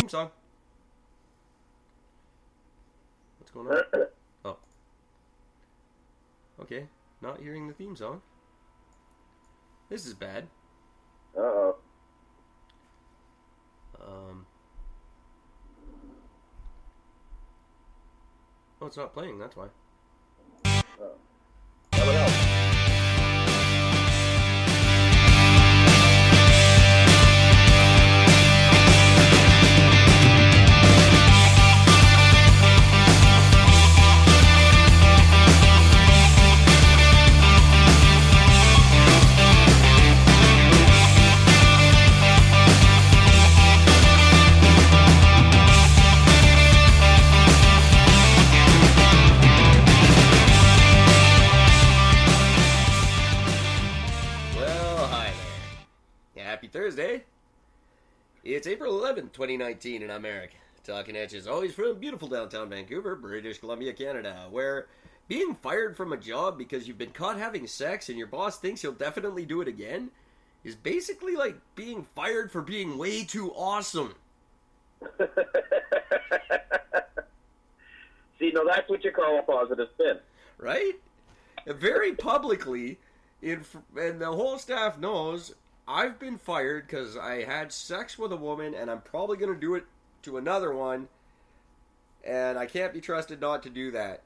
theme song. What's going on? Oh. Okay, not hearing the theme song. This is bad. Uh-oh. Oh, it's not playing, that's why. Oh. That would help. Thursday. It's April 11th, 2019, and I'm Eric. Talking at you as always from beautiful downtown Vancouver, British Columbia, Canada, where being fired from a job because you've been caught having sex and your boss thinks you'll definitely do it again is basically like being fired for being way too awesome. See, no, that's what you call a positive spin. Right? Very publicly, and the whole staff knows, I've been fired because I had sex with a woman, and I'm probably going to do it to another one, and I can't be trusted not to do that.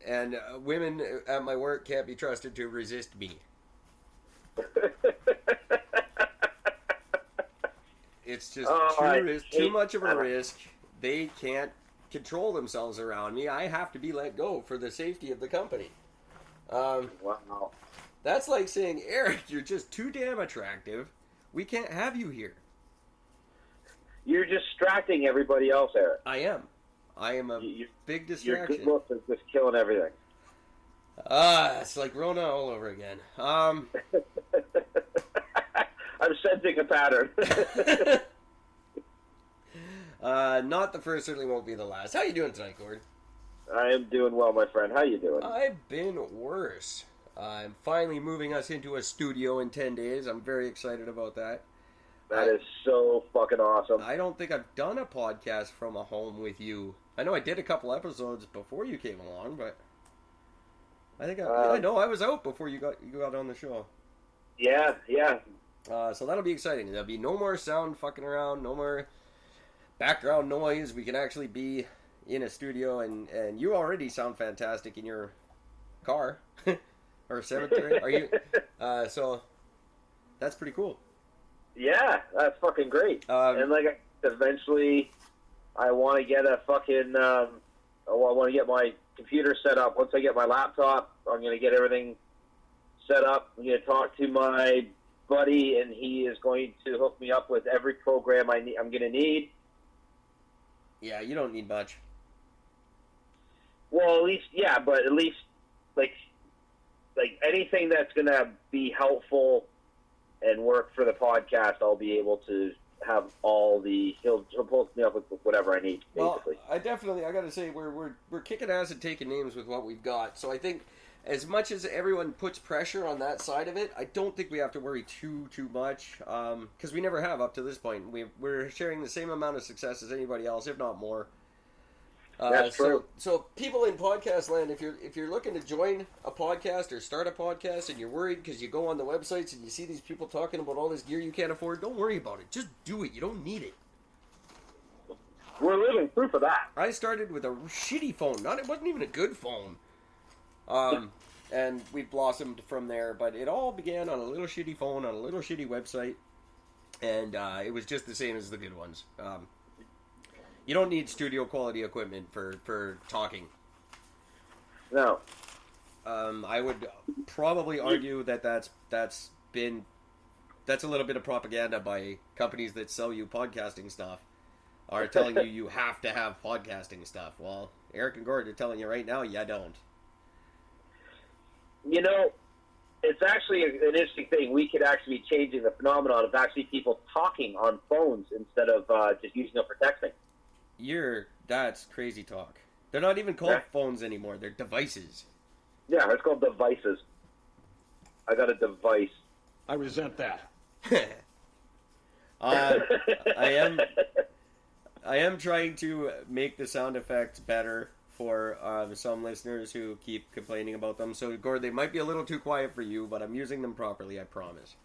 And women at my work can't be trusted to resist me. It's just too much of a risk. They can't control themselves around me. I have to be let go for the safety of the company. Wow. That's like saying, Eric, you're just too damn attractive. We can't have you here. You're distracting everybody else, Eric. I am a big distraction. Your good looks is just killing everything. It's like Rona all over again. I'm sensing a pattern. Not the first, certainly won't be the last. How you doing tonight, Gord? I am doing well, my friend. How you doing? I've been worse. I'm finally moving us into a studio in 10 days. I'm very excited about that. That is so fucking awesome. I don't think I've done a podcast from a home with you. I know I did a couple episodes before you came along, but I think I was out before you got on the show. Yeah. So that'll be exciting. There'll be no more sound fucking around, no more background noise. We can actually be in a studio, and you already sound fantastic in your car. Or cemetery? Are you? So that's pretty cool. Yeah, that's fucking great. And like, eventually, I want to get a fucking. I want to get my computer set up. Once I get my laptop, I'm going to get everything set up. I'm going to talk to my buddy, and he is going to hook me up with every program I'm going to need. Yeah, you don't need much. Well, at least, yeah, but at least, like anything that's going to be helpful and work for the podcast, I'll be able to have all the, he'll hook me up with whatever I need, basically. Well, I got to say, we're kicking ass and taking names with what we've got. So I think as much as everyone puts pressure on that side of it, I don't think we have to worry too much, because we never have up to this point. We're sharing the same amount of success as anybody else, if not more. That's true. So people in podcast land, if you're looking to join a podcast or start a podcast and you're worried because you go on the websites and you see these people talking about all this gear you can't afford, don't worry about it. Just do it. You don't need it. We're living proof of that. I started with a shitty phone. It wasn't even a good phone. And we blossomed from there. But it all began on a little shitty phone, on a little shitty website. And it was just the same as the good ones. You don't need studio quality equipment for talking. No. I would probably argue that's a little bit of propaganda by companies that sell you podcasting stuff, are telling you have to have podcasting stuff. Well, Eric and Gord are telling you right now, you don't. You know, it's actually an interesting thing. We could actually be changing the phenomenon of actually people talking on phones instead of just using them for texting. That's crazy talk. They're not even called phones anymore. They're devices. Yeah, it's called devices. I got a device. I resent that. I am trying to make the sound effects better for some listeners who keep complaining about them. So, Gord, they might be a little too quiet for you, but I'm using them properly, I promise.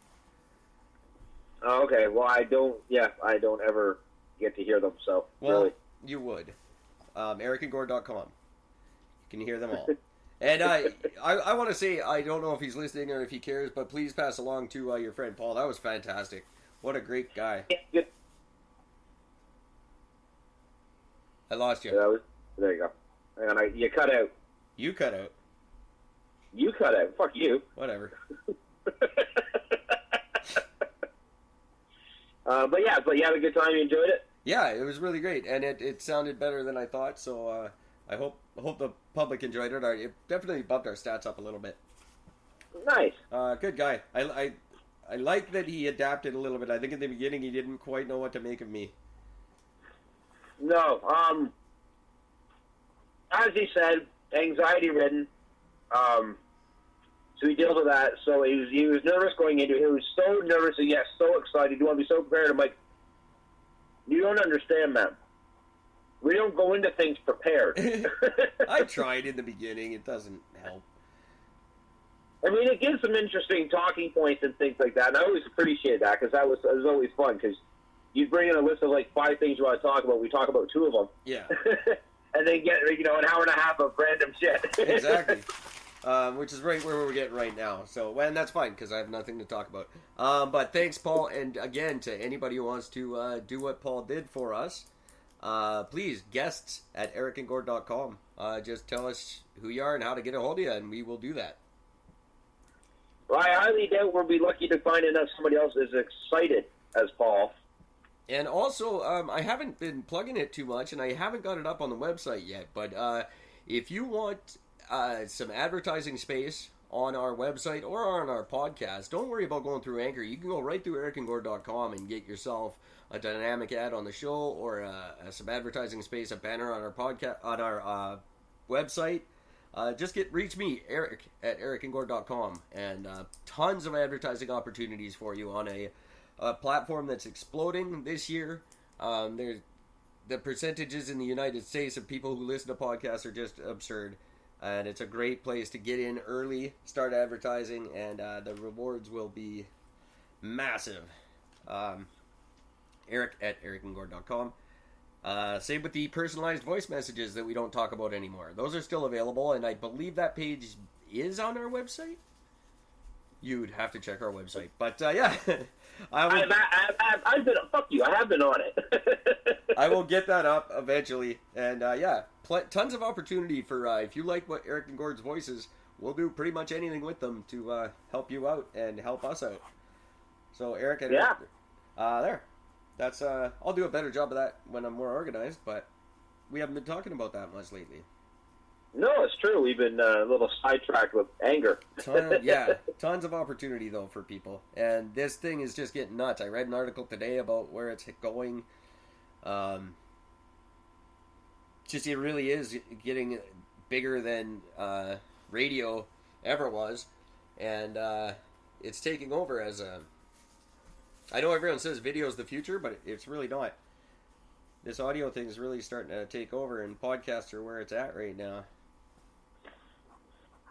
Oh, okay. Well, I don't ever get to hear them, so well, really. You would. EricandGord.com. You can hear them all. And I want to say, I don't know if he's listening or if he cares, but please pass along to your friend Paul. That was fantastic. What a great guy. Yeah. I lost you. There you go. Hang on, you cut out. You cut out. You cut out. Fuck you. Whatever. But you had a good time. You enjoyed it. Yeah, it was really great, and it sounded better than I thought. So I hope the public enjoyed it. It definitely bumped our stats up a little bit. Nice. Good guy. I like that he adapted a little bit. I think in the beginning he didn't quite know what to make of me. No. As he said, anxiety ridden. So he dealt with that. So he was nervous going into it. He was so nervous and yet so excited. You want to be so prepared. I'm like, you don't understand, man. We don't go into things prepared. I tried in the beginning. It doesn't help. I mean, it gives some interesting talking points and things like that. And I always appreciate that because it was always fun because you bring in a list of like 5 things you want to talk about. We talk about 2 of them. Yeah. And then get, an hour and a half of random shit. Exactly. Which is right where we're getting right now. So, and that's fine because I have nothing to talk about. But thanks, Paul. And again, to anybody who wants to do what Paul did for us, please, guests at ericandgord.com. Just tell us who you are and how to get a hold of you, and we will do that. Well, I highly doubt we'll be lucky to find enough somebody else as excited as Paul. And also, I haven't been plugging it too much, and I haven't got it up on the website yet. But if you want some advertising space on our website or on our podcast, don't worry about going through Anchor. You can go right through ericandgord.com and get yourself a dynamic ad on the show or some advertising space, a banner on our podcast, on our website. Just reach me, Eric, at ericandgord.com, and tons of advertising opportunities for you on a platform that's exploding this year. There's the percentages in the United States of people who listen to podcasts are just absurd, and it's a great place to get in early, start advertising, and the rewards will be massive. Eric at ericandgord.com. Same with the personalized voice messages that we don't talk about anymore. Those are still available, and I believe that page is on our website. You'd have to check our website, but yeah, I've been. Fuck you. I have been on it. I will get that up eventually, and yeah, tons of opportunity for if you like what Eric and Gord's voices, we'll do pretty much anything with them to help you out and help us out. So Eric and yeah, there. That's I'll do a better job of that when I'm more organized, but we haven't been talking about that much lately. No, it's true. We've been a little sidetracked with anger. Tons of opportunity, though, for people. And this thing is just getting nuts. I read an article today about where it's going. It really is getting bigger than radio ever was. And it's taking over as a... I know everyone says video is the future, but it's really not. This audio thing is really starting to take over, and podcasts are where it's at right now.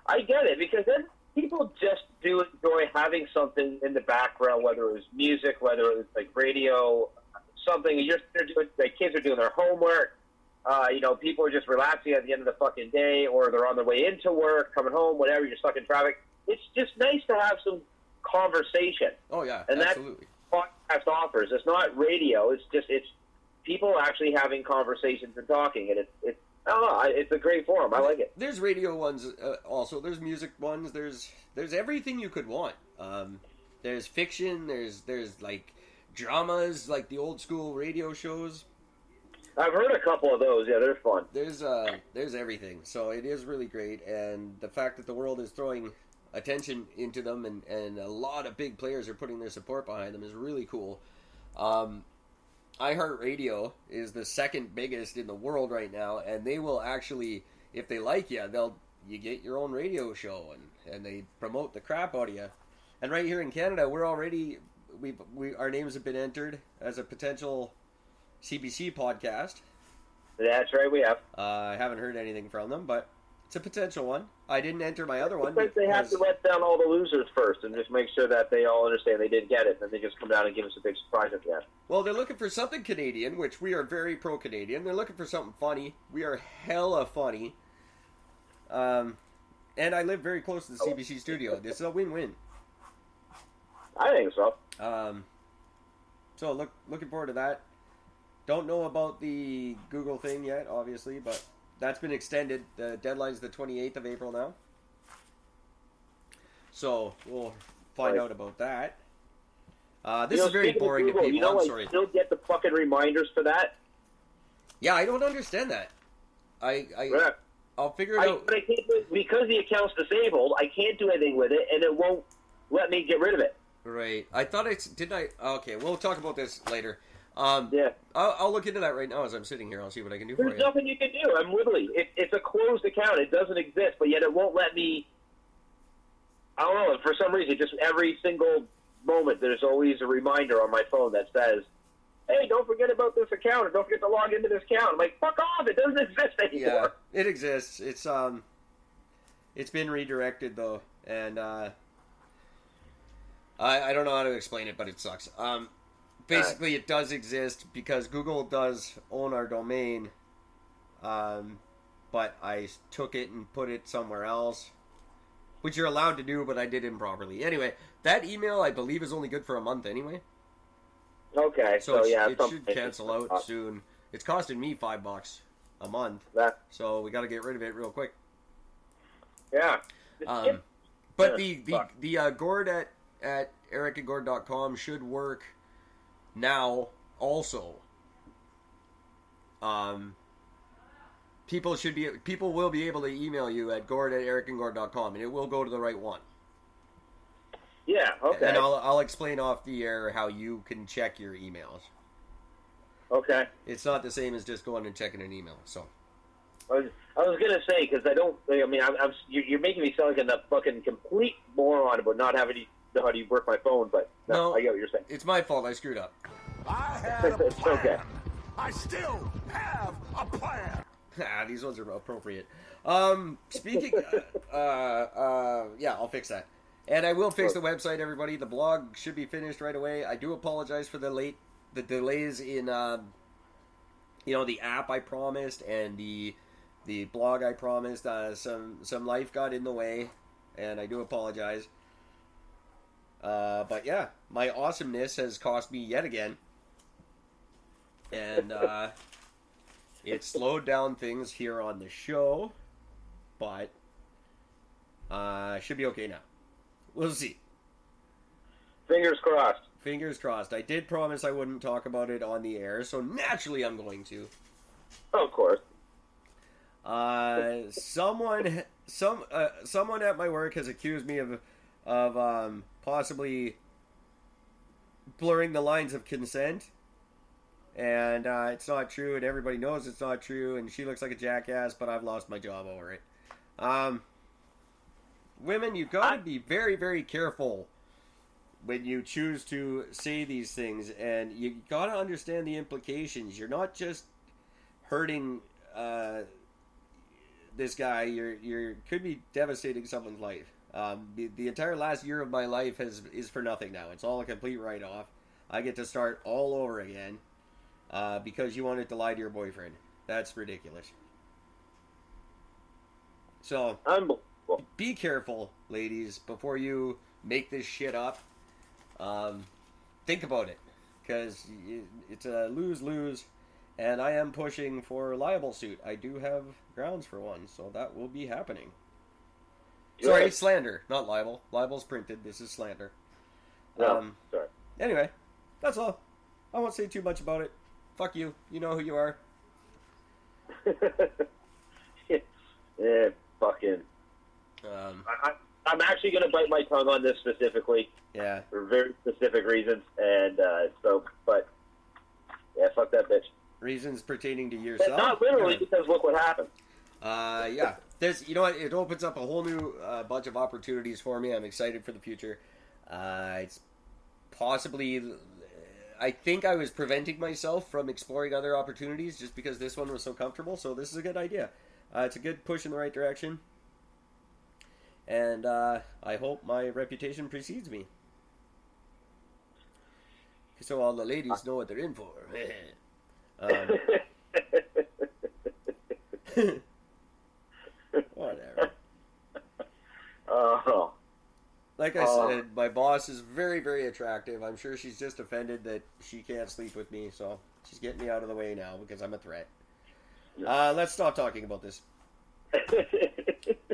I get it, because then people just do enjoy having something in the background, whether it was music, whether it was like radio, something. They're doing, like kids are doing their homework. People are just relaxing at the end of the fucking day, or they're on their way into work, coming home, whatever. You're stuck in traffic. It's just nice to have some conversation. Oh yeah, and absolutely. That's what podcast offers. It's not radio. It's people actually having conversations and talking, and it's I don't know. It's a great forum. I like it. There's radio ones also. There's music ones. There's everything you could want. There's fiction. There's like dramas, like the old school radio shows. I've heard a couple of those. Yeah, they're fun. There's everything. So it is really great, and the fact that the world is throwing attention into them and a lot of big players are putting their support behind them is really cool. iHeartRadio is the second biggest in the world right now, and they will actually, if they like you, you get your own radio show, and they promote the crap out of you. And right here in Canada, we're already our names have been entered as a potential CBC podcast. That's right, we have. I haven't heard anything from them, but it's a potential one. I didn't enter my other one. Because they have to let down all the losers first and just make sure that they all understand they didn't get it, and then they just come down and give us a big surprise at the end. Well, they're looking for something Canadian, which we are very pro-Canadian. They're looking for something funny. We are hella funny. And I live very close to the CBC studio. This is a win-win. I think so. So looking forward to that. Don't know about the Google thing yet, obviously, but that's been extended. The deadline's the 28th of April now. So we'll find out about that. This is very boring Google, to people. I'm sorry. Still get the fucking reminders for that? Yeah, I don't understand that. I'll figure it out. But I can't do it because the account's disabled. I can't do anything with it, and it won't let me get rid of it. Right. I thought okay, we'll talk about this later. Yeah. I'll look into that right now as I'm sitting here. I'll see what I can do for you. There's nothing you can do. I'm literally, it's a closed account. It doesn't exist, but yet it won't let me. I don't know. For some reason, just every single moment, there's always a reminder on my phone that says, "Hey, don't forget about this account, or don't forget to log into this account." I'm like, "Fuck off! It doesn't exist anymore." Yeah, it exists. It's been redirected though, and I don't know how to explain it, but it sucks. Basically, it does exist because Google does own our domain, but I took it and put it somewhere else, which you're allowed to do, but I did improperly. Anyway, that email, I believe, is only good for a month anyway. Okay, so it should cancel out soon. It's costing me $5 a month, so we got to get rid of it real quick. Yeah. But the Gord at ericandgord.com should work now also. People will be able to email you at gord@ericandgord.com, and it will go to the right one. Yeah, okay. And I'll explain off the air how you can check your emails. Okay. It's not the same as just going and checking an email. So. I was gonna say because I don't. I mean, you're making me sound like a fucking complete moron about not having to know how to work my phone. But no, I get what you're saying. It's my fault. I screwed up. I had a plan. It's okay. I still have a plan. These ones are appropriate. Speaking, yeah, I'll fix that. And I will fix the website, everybody. The blog should be finished right away. I do apologize for the delays in, the app I promised and the blog I promised. Some life got in the way, and I do apologize. But yeah, my awesomeness has cost me yet again. And, it slowed down things here on the show, but should be okay now. We'll see. Fingers crossed. Fingers crossed. I did promise I wouldn't talk about it on the air, so naturally I'm going to. Of course. Someone at my work has accused me of possibly blurring the lines of consent. And it's not true, and everybody knows it's not true, and she looks like a jackass, but I've lost my job over it. Women, you've got to be very, very careful when you choose to say these things, and you got to understand the implications. You're not just hurting this guy, you could be devastating someone's life. The entire last year of my life is for nothing now. It's all a complete write-off. I get to start all over again. Because you wanted to lie to your boyfriend. That's ridiculous. So, be careful, ladies, before you make this shit up. Think about it, because it's a lose-lose, and I am pushing for a libel suit. I do have grounds for one, so that will be happening. Good. Sorry, slander, not libel. Libel's printed. This is slander. No, sorry. Anyway, that's all. I won't say too much about it. Fuck you. You know who you are. Yeah, fucking. I'm actually going to bite my tongue on this specifically. Yeah. For very specific reasons. And but, yeah, fuck that bitch. Reasons pertaining to yourself? And not literally, because look what happened. Yeah. You know what? It opens up a whole new bunch of opportunities for me. I'm excited for the future. It's possibly I think I was preventing myself from exploring other opportunities just because this one was so comfortable. So this is a good idea. It's a good push in the right direction. And I hope my reputation precedes me. So all the ladies know what they're in for. Whatever. Oh. Like I said, my boss is very, very attractive. I'm sure she's just offended that she can't sleep with me, so she's getting me out of the way now because I'm a threat. Let's stop talking about this.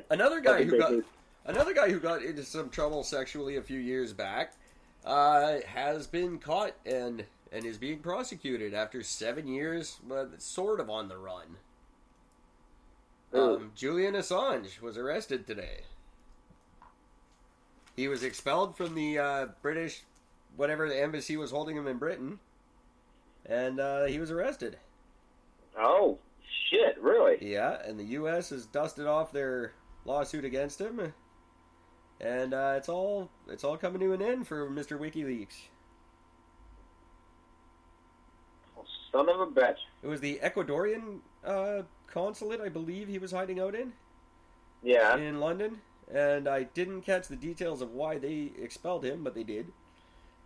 Another guy who got into some trouble sexually a few years back has been caught and is being prosecuted after 7 years, sort of on the run. Julian Assange was arrested today. He was expelled from the British, whatever the embassy was holding him in Britain, and he was arrested. Oh, shit, really? Yeah, and the U.S. has dusted off their lawsuit against him, and it's all coming to an end for Mr. WikiLeaks. Oh, son of a bitch. It was the Ecuadorian consulate, I believe, he was hiding out in. Yeah. In London. And I didn't catch the details of why they expelled him, but they did.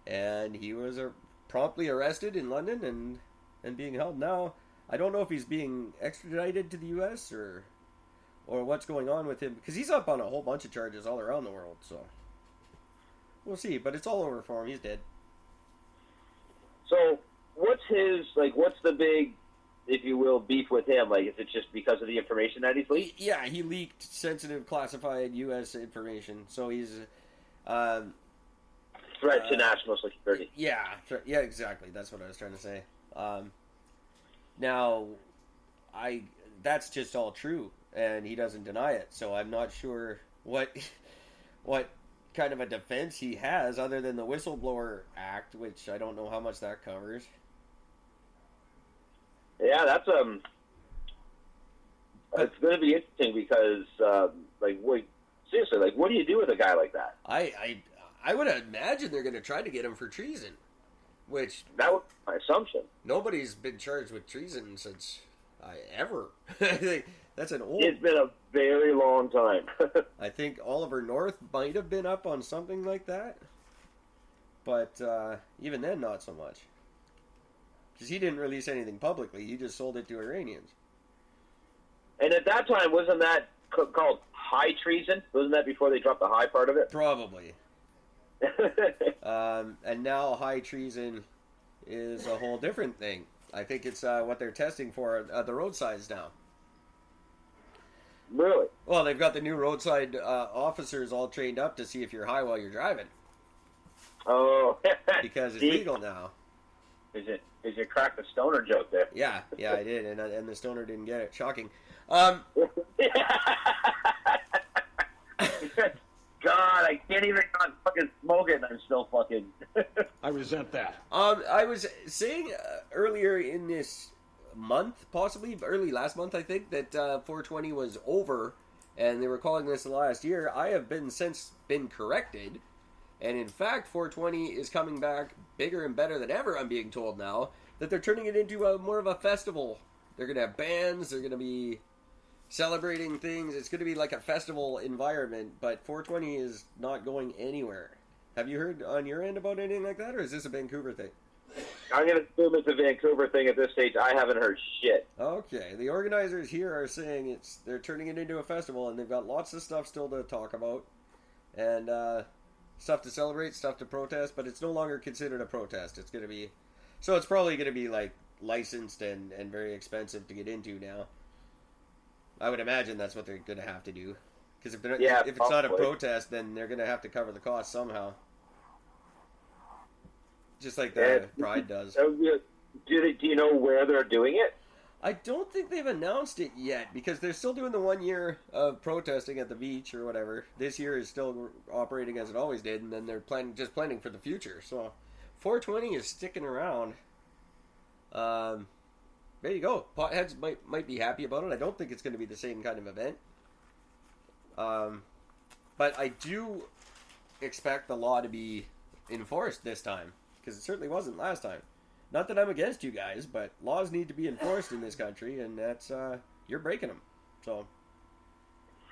And he was promptly arrested in London and being held. Now, I don't know if he's being extradited to the U.S. or what's going on with him, because he's up on a whole bunch of charges all around the world, so we'll see. But it's all over for him. He's dead. So, what's the big, if you will, beef with him? Like, is it just because of the information that he's leaked? Yeah, he leaked sensitive, classified U.S. information. So he's threat to national security. Yeah, exactly. That's what I was trying to say. Now, that's just all true, and he doesn't deny it. So I'm not sure what kind of a defense he has other than the Whistleblower Act, which I don't know how much that covers. Yeah, that's it's going to be interesting because, seriously, what do you do with a guy like that? I would imagine they're going to try to get him for treason, which that was my assumption. Nobody's been charged with treason since ever. That's an old. It's been a very long time. I think Oliver North might have been up on something like that, but even then, not so much. Because he didn't release anything publicly. He just sold it to Iranians. And at that time, wasn't that called high treason? Wasn't that before they dropped the high part of it? Probably. And now high treason is a whole different thing. I think it's what they're testing for at the roadsides now. Really? Well, they've got the new roadside officers all trained up to see if you're high while you're driving. Oh. Because it's legal now. Is you cracked the stoner joke there? Yeah, I did, and the stoner didn't get it. Shocking. God, I can't even fucking smoke it, and I'm still fucking. I resent that. I was saying earlier in this month, possibly early last month, I think, that 420 was over, and they were calling this the last year. I have since been corrected. And in fact, 420 is coming back bigger and better than ever, I'm being told now, that they're turning it into more of a festival. They're going to have bands, they're going to be celebrating things. It's going to be like a festival environment, but 420 is not going anywhere. Have you heard on your end about anything like that, or is this a Vancouver thing? I'm going to assume it's a Vancouver thing at this stage. I haven't heard shit. Okay, the organizers here are saying they're turning it into a festival, and they've got lots of stuff still to talk about. And, stuff to celebrate, stuff to protest, but it's no longer considered a protest. It's probably going to be like licensed and very expensive to get into now. I would imagine that's what they're going to have to do. Because if it's not a protest, then they're going to have to cover the cost somehow. Just like the Pride does. Do you know where they're doing it? I don't think they've announced it yet, because they're still doing the 1 year of protesting at the beach or whatever. This year is still operating as it always did, and then they're planning for the future. So 420 is sticking around. There you go. Potheads might be happy about it. I don't think it's going to be the same kind of event. But I do expect the law to be enforced this time, because it certainly wasn't last time. Not that I'm against you guys, but laws need to be enforced in this country, and that's you're breaking them. So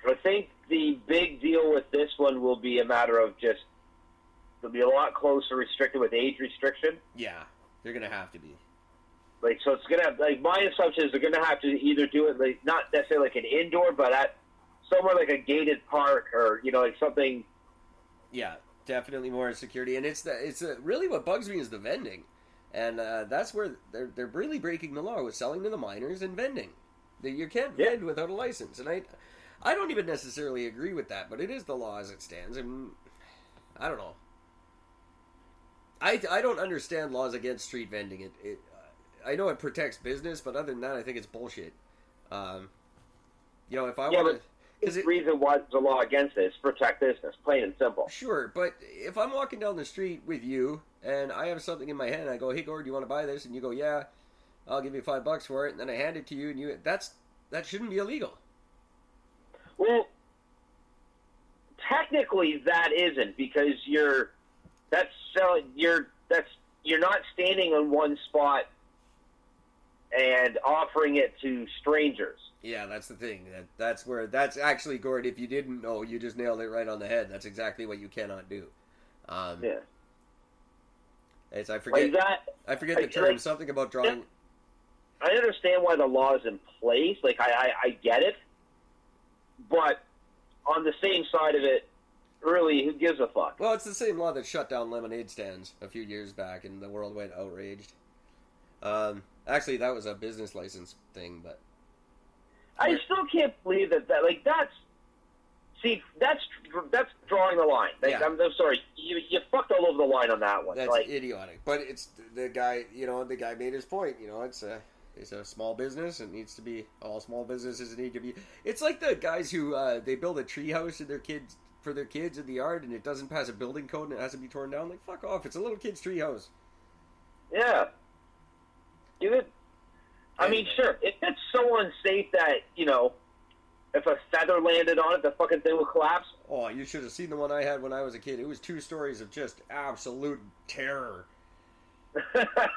I think the big deal with this one will be a matter of just it'll be a lot closer restricted with age restriction. Yeah, they're gonna have to be. Like, so it's gonna have, like, my assumption is they're gonna have to either do it like not necessarily like an indoor, but at somewhere like a gated park or like something. Yeah, definitely more security, and it's really what bugs me is the vending, and that's where they're really breaking the law with selling to the minors and vending. You can't vend without a license, and I don't even necessarily agree with that, but it is the law as it stands, and I don't know. I don't understand laws against street vending. I know it protects business, but other than that, I think it's bullshit. If I want to... The reason why there's a law against this, protect business, plain and simple. Sure, but if I'm walking down the street with you, and I have something in my hand, and I go, hey, Gord, you want to buy this? And you go, yeah, I'll give you $5 for it, and then I hand it to you, and that shouldn't be illegal. Well, technically that isn't, because you're not standing on one spot and offering it to strangers. Yeah, that's the thing. That's actually, Gord, if you didn't know, you just nailed it right on the head. That's exactly what you cannot do. Yeah. I forget the term. Something about drawing. I understand why the law is in place. Like, I get it. But on the same side of it, really, who gives a fuck? Well, it's the same law that shut down lemonade stands a few years back, and the world went outraged. Actually, that was a business license thing, but I still can't believe that that's drawing the line. Like, yeah. I'm sorry, you fucked all over the line on that one. That's idiotic. But it's the guy. The guy made his point. It's a small business. It needs to be. All small businesses need to be. It's like the guys who they build a tree house for their kids in the yard, and it doesn't pass a building code, and it has to be torn down. Like, fuck off! It's a little kid's tree house. Yeah. I mean, sure, if it's so unsafe that, if a feather landed on it, the fucking thing would collapse. Oh, you should have seen the one I had when I was a kid. It was 2 stories of just absolute terror.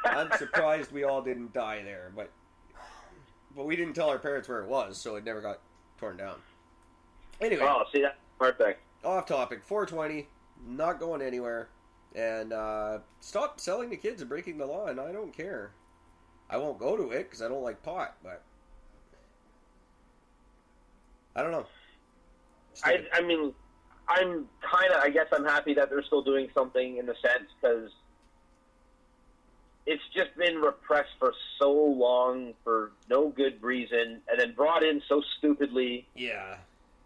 I'm surprised we all didn't die there, but we didn't tell our parents where it was, so it never got torn down. Anyway. Oh, see, that's smart thing. Off topic, 420, not going anywhere, and stop selling to kids and breaking the law, and I don't care. I won't go to it because I don't like pot, but I don't know. I mean, I guess I'm happy that they're still doing something in a sense, because it's just been repressed for so long for no good reason, and then brought in so stupidly. Yeah.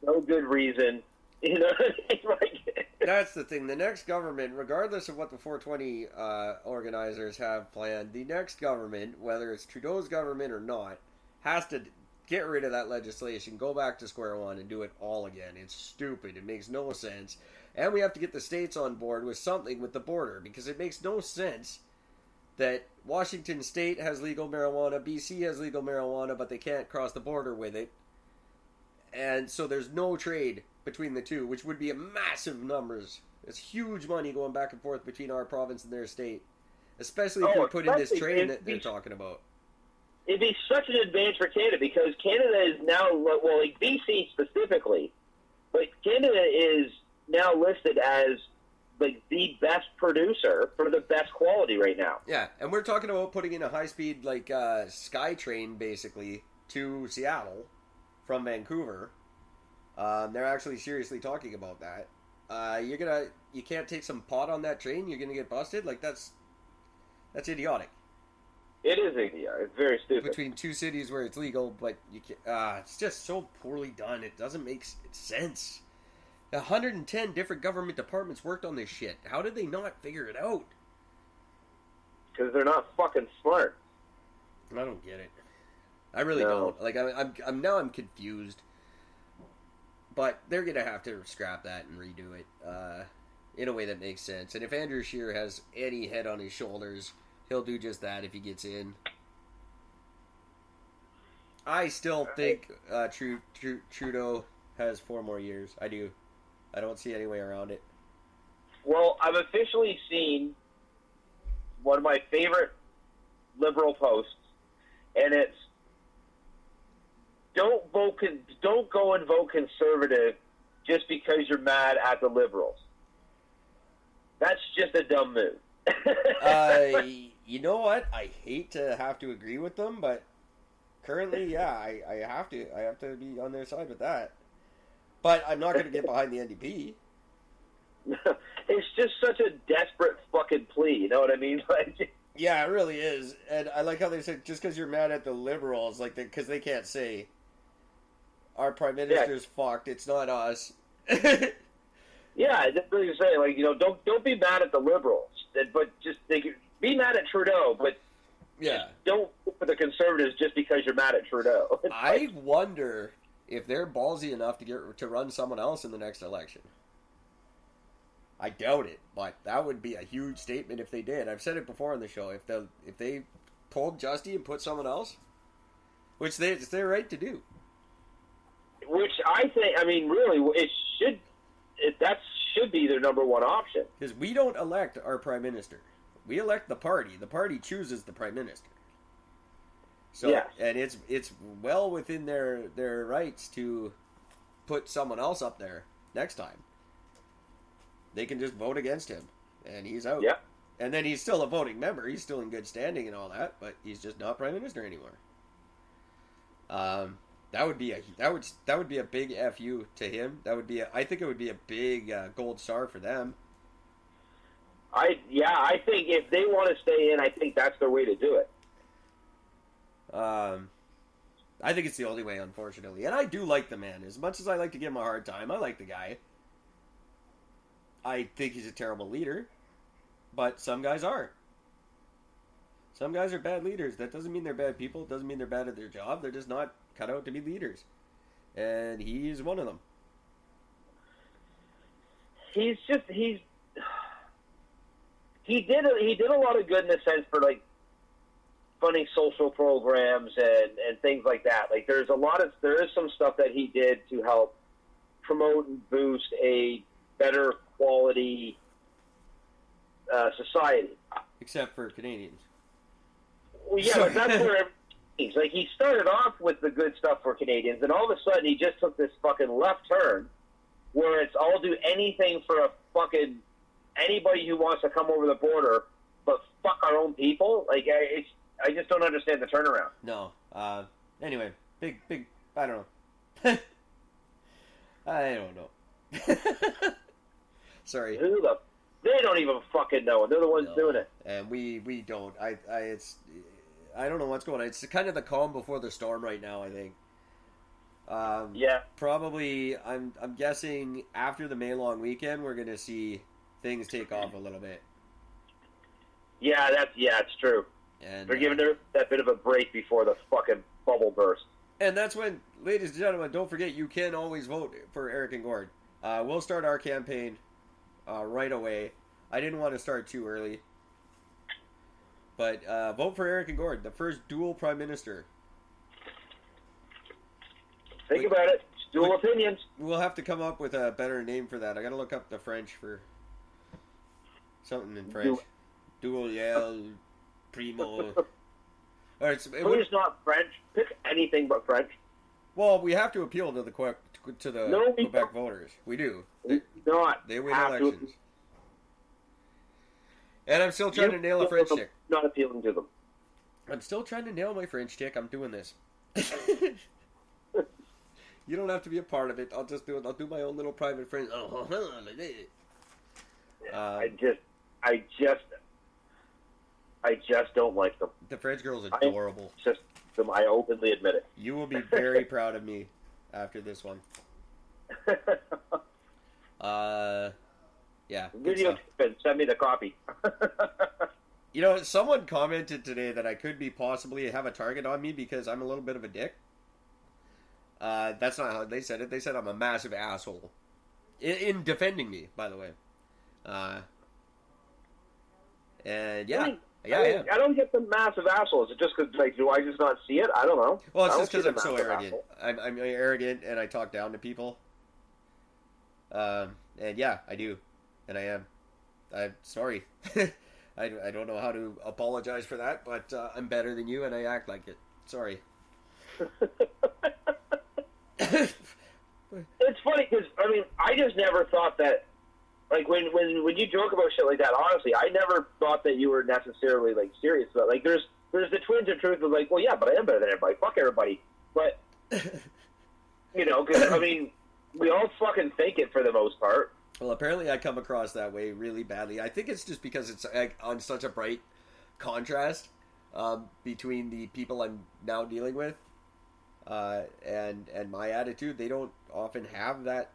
No good reason. You know what I mean? Like, that's the thing. The next government, regardless of what the 420 organizers have planned, the next government, whether it's Trudeau's government or not, has to get rid of that legislation, go back to square one, and do it all again. It's stupid. It makes no sense. And we have to get the states on board with something with the border, because it makes no sense that Washington State has legal marijuana, BC has legal marijuana, but they can't cross the border with it. And so there's no trade between the two, which would be a massive numbers. It's huge money going back and forth between our province and their state, especially if we put in this train that they're talking about. It'd be such an advantage for Canada, because Canada is now, well, like BC specifically, but Canada is now listed as like the best producer for the best quality right now. Yeah, and we're talking about putting in a high-speed sky train basically to Seattle from Vancouver. They're actually seriously talking about that. You can't take some pot on that train. You're gonna get busted. Like, that's idiotic. It is idiotic. It's very stupid. Between 2 cities where it's legal, but you can't. It's just so poorly done. It doesn't make sense. 110 different government departments worked on this shit. How did they not figure it out? Because they're not fucking smart. I don't get it. I really don't. Like, I'm confused. But they're going to have to scrap that and redo it in a way that makes sense. And if Andrew Scheer has any head on his shoulders, he'll do just that if he gets in. I still think Trudeau has 4 more years. I do. I don't see any way around it. Well, I've officially seen one of my favorite liberal posts, and it's don't go and vote conservative just because you're mad at the liberals. That's just a dumb move. You know what? I hate to have to agree with them, but currently, yeah, I have to be on their side with that. But I'm not going to get behind the NDP. It's just such a desperate fucking plea, you know what I mean? Like, yeah, it really is. And I like how they said, just because you're mad at the liberals, like, because they can't say, our prime minister's fucked, it's not us. Yeah, that's what you're saying. Like, you know, don't be mad at the liberals, but just be mad at Trudeau, but don't vote for the Conservatives just because you're mad at Trudeau. I wonder if they're ballsy enough to run someone else in the next election. I doubt it, but that would be a huge statement if they did. I've said it before on the show. If they pulled Justy and put someone else, which it's their right to do. Which I think, I mean, really, that should be their number one option. Because we don't elect our prime minister. We elect the party. The party chooses the prime minister. So, and it's well within their rights to put someone else up there next time. They can just vote against him, and he's out. Yeah. And then he's still a voting member. He's still in good standing and all that, but he's just not prime minister anymore. That would be a big FU to him. I think it would be a big gold star for them. I think if they want to stay in, I think that's their way to do it. I think it's the only way, unfortunately. And I do like the man. As much as I like to give him a hard time, I like the guy. I think he's a terrible leader, but some guys are. Some guys are bad leaders. That doesn't mean they're bad people. It doesn't mean they're bad at their job. They're just not cut out to be leaders. And he's one of them. He did a lot of good in the sense for, like, funding social programs and things like that. Like, there is some stuff that he did to help promote and boost a better quality society. Except for Canadians. Well, yeah, but that's where everything's. Like, he started off with the good stuff for Canadians, and all of a sudden he just took this fucking left turn where it's I'll do anything for a fucking anybody who wants to come over the border, but fuck our own people. Like, I just don't understand the turnaround. No. Anyway, big. I don't know. I don't know. Sorry. They don't even fucking know, and they're the ones doing it. And we don't. I don't know what's going on. It's kind of the calm before the storm right now, I think. Yeah. Probably, I'm guessing after the May long weekend, we're going to see things take off a little bit. Yeah, it's true. And they're giving that bit of a break before the fucking bubble burst. And that's when, ladies and gentlemen, don't forget you can always vote for Eric and Gord. We'll start our campaign right away. I didn't want to start too early. But vote for Eric and Gord, the first dual prime minister. Think about it. Dual opinions. We'll have to come up with a better name for that. I got to look up the French for something in French. Dual yell, primo. Who's not French? Pick anything but French. Well, we have to appeal to the Quebec voters. We do. They win elections. And I'm still trying to nail a French chick. Not appealing to them. I'm still trying to nail my French chick. I'm doing this. You don't have to be a part of it. I'll just do it. I'll do my own little private French. I just don't like them. The French girl's adorable. I openly admit it. You will be very proud of me after this one. Yeah. Video, send me the copy. You know, someone commented today that I could be possibly have a target on me because I'm a little bit of a dick. That's not how they said it. They said I'm a massive asshole. In defending me, by the way. And yeah. I don't get the massive asshole. Is it just because, like, do I just not see it? I don't know. Well, it's just because I'm so arrogant. I'm arrogant and I talk down to people. And yeah, I do. And I am. I'm sorry. I don't know how to apologize for that, but I'm better than you, and I act like it. Sorry. It's funny because I just never thought that. Like when you joke about shit like that, honestly, I never thought that you were necessarily like serious. But like, there's the twinge of truth of like, well, yeah, but I am better than everybody. Fuck everybody. But because we all fucking think it for the most part. Well, apparently I come across that way really badly. I think it's just because it's on such a bright contrast between the people I'm now dealing with and my attitude. They don't often have that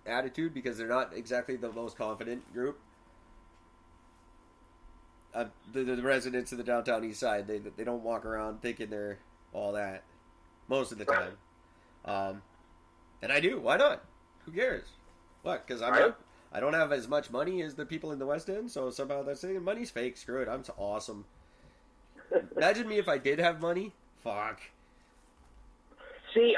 attitude because they're not exactly the most confident group. The residents of the downtown east side, they don't walk around thinking they're all that most of the time. And I do. Why not? Who cares? What? Because I don't have as much money as the people in the West End, so somehow that's saying money's fake. Screw it. I'm awesome. Imagine me if I did have money. Fuck. See,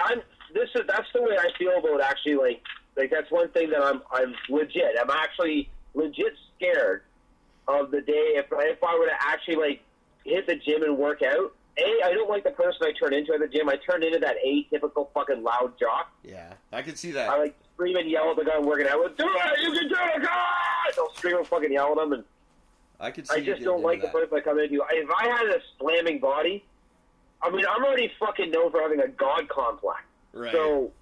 that's the way I feel about actually like that's one thing that I'm legit. I'm actually legit scared of the day if I were to actually like hit the gym and work out. I don't like the person I turn into at the gym. I turn into that atypical fucking loud jock. Yeah, I can see that. I like scream and yell at the guy I'm working out with. Do it! You can do it! God! I'll scream and fucking yell at him. And I can see. I just don't like the person I come into. If I had a slamming body, I'm already fucking known for having a god complex. Right. So,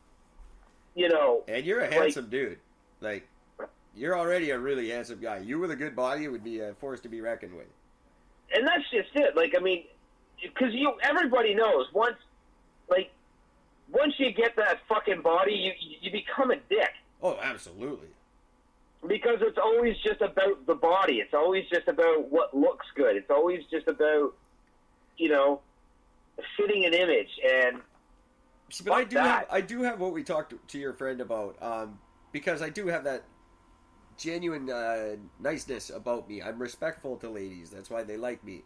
and you're a handsome dude. Like, you're already a really handsome guy. You with a good body would be a force to be reckoned with. And that's just it. Like, because everybody knows once you get that fucking body, you become a dick. Oh, absolutely. Because it's always just about the body. It's always just about what looks good. It's always just about, fitting an image. And but I do have what we talked to your friend about, because I do have that genuine niceness about me. I'm respectful to ladies. That's why they like me.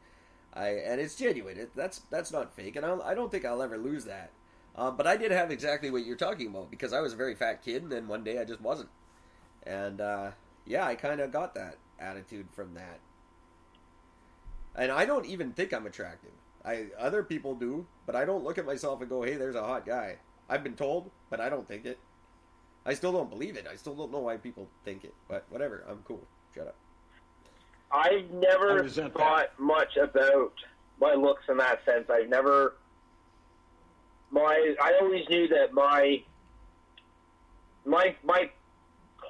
And it's genuine. That's not fake, and I don't think I'll ever lose that. But I did have exactly what you're talking about because I was a very fat kid, and then one day I just wasn't. And I kind of got that attitude from that. And I don't even think I'm attractive. Other people do, but I don't look at myself and go, "Hey, there's a hot guy." I've been told, but I don't think it. I still don't believe it. I still don't know why people think it. But whatever, I'm cool. Shut up. I've never thought much about my looks in that sense. I always knew that my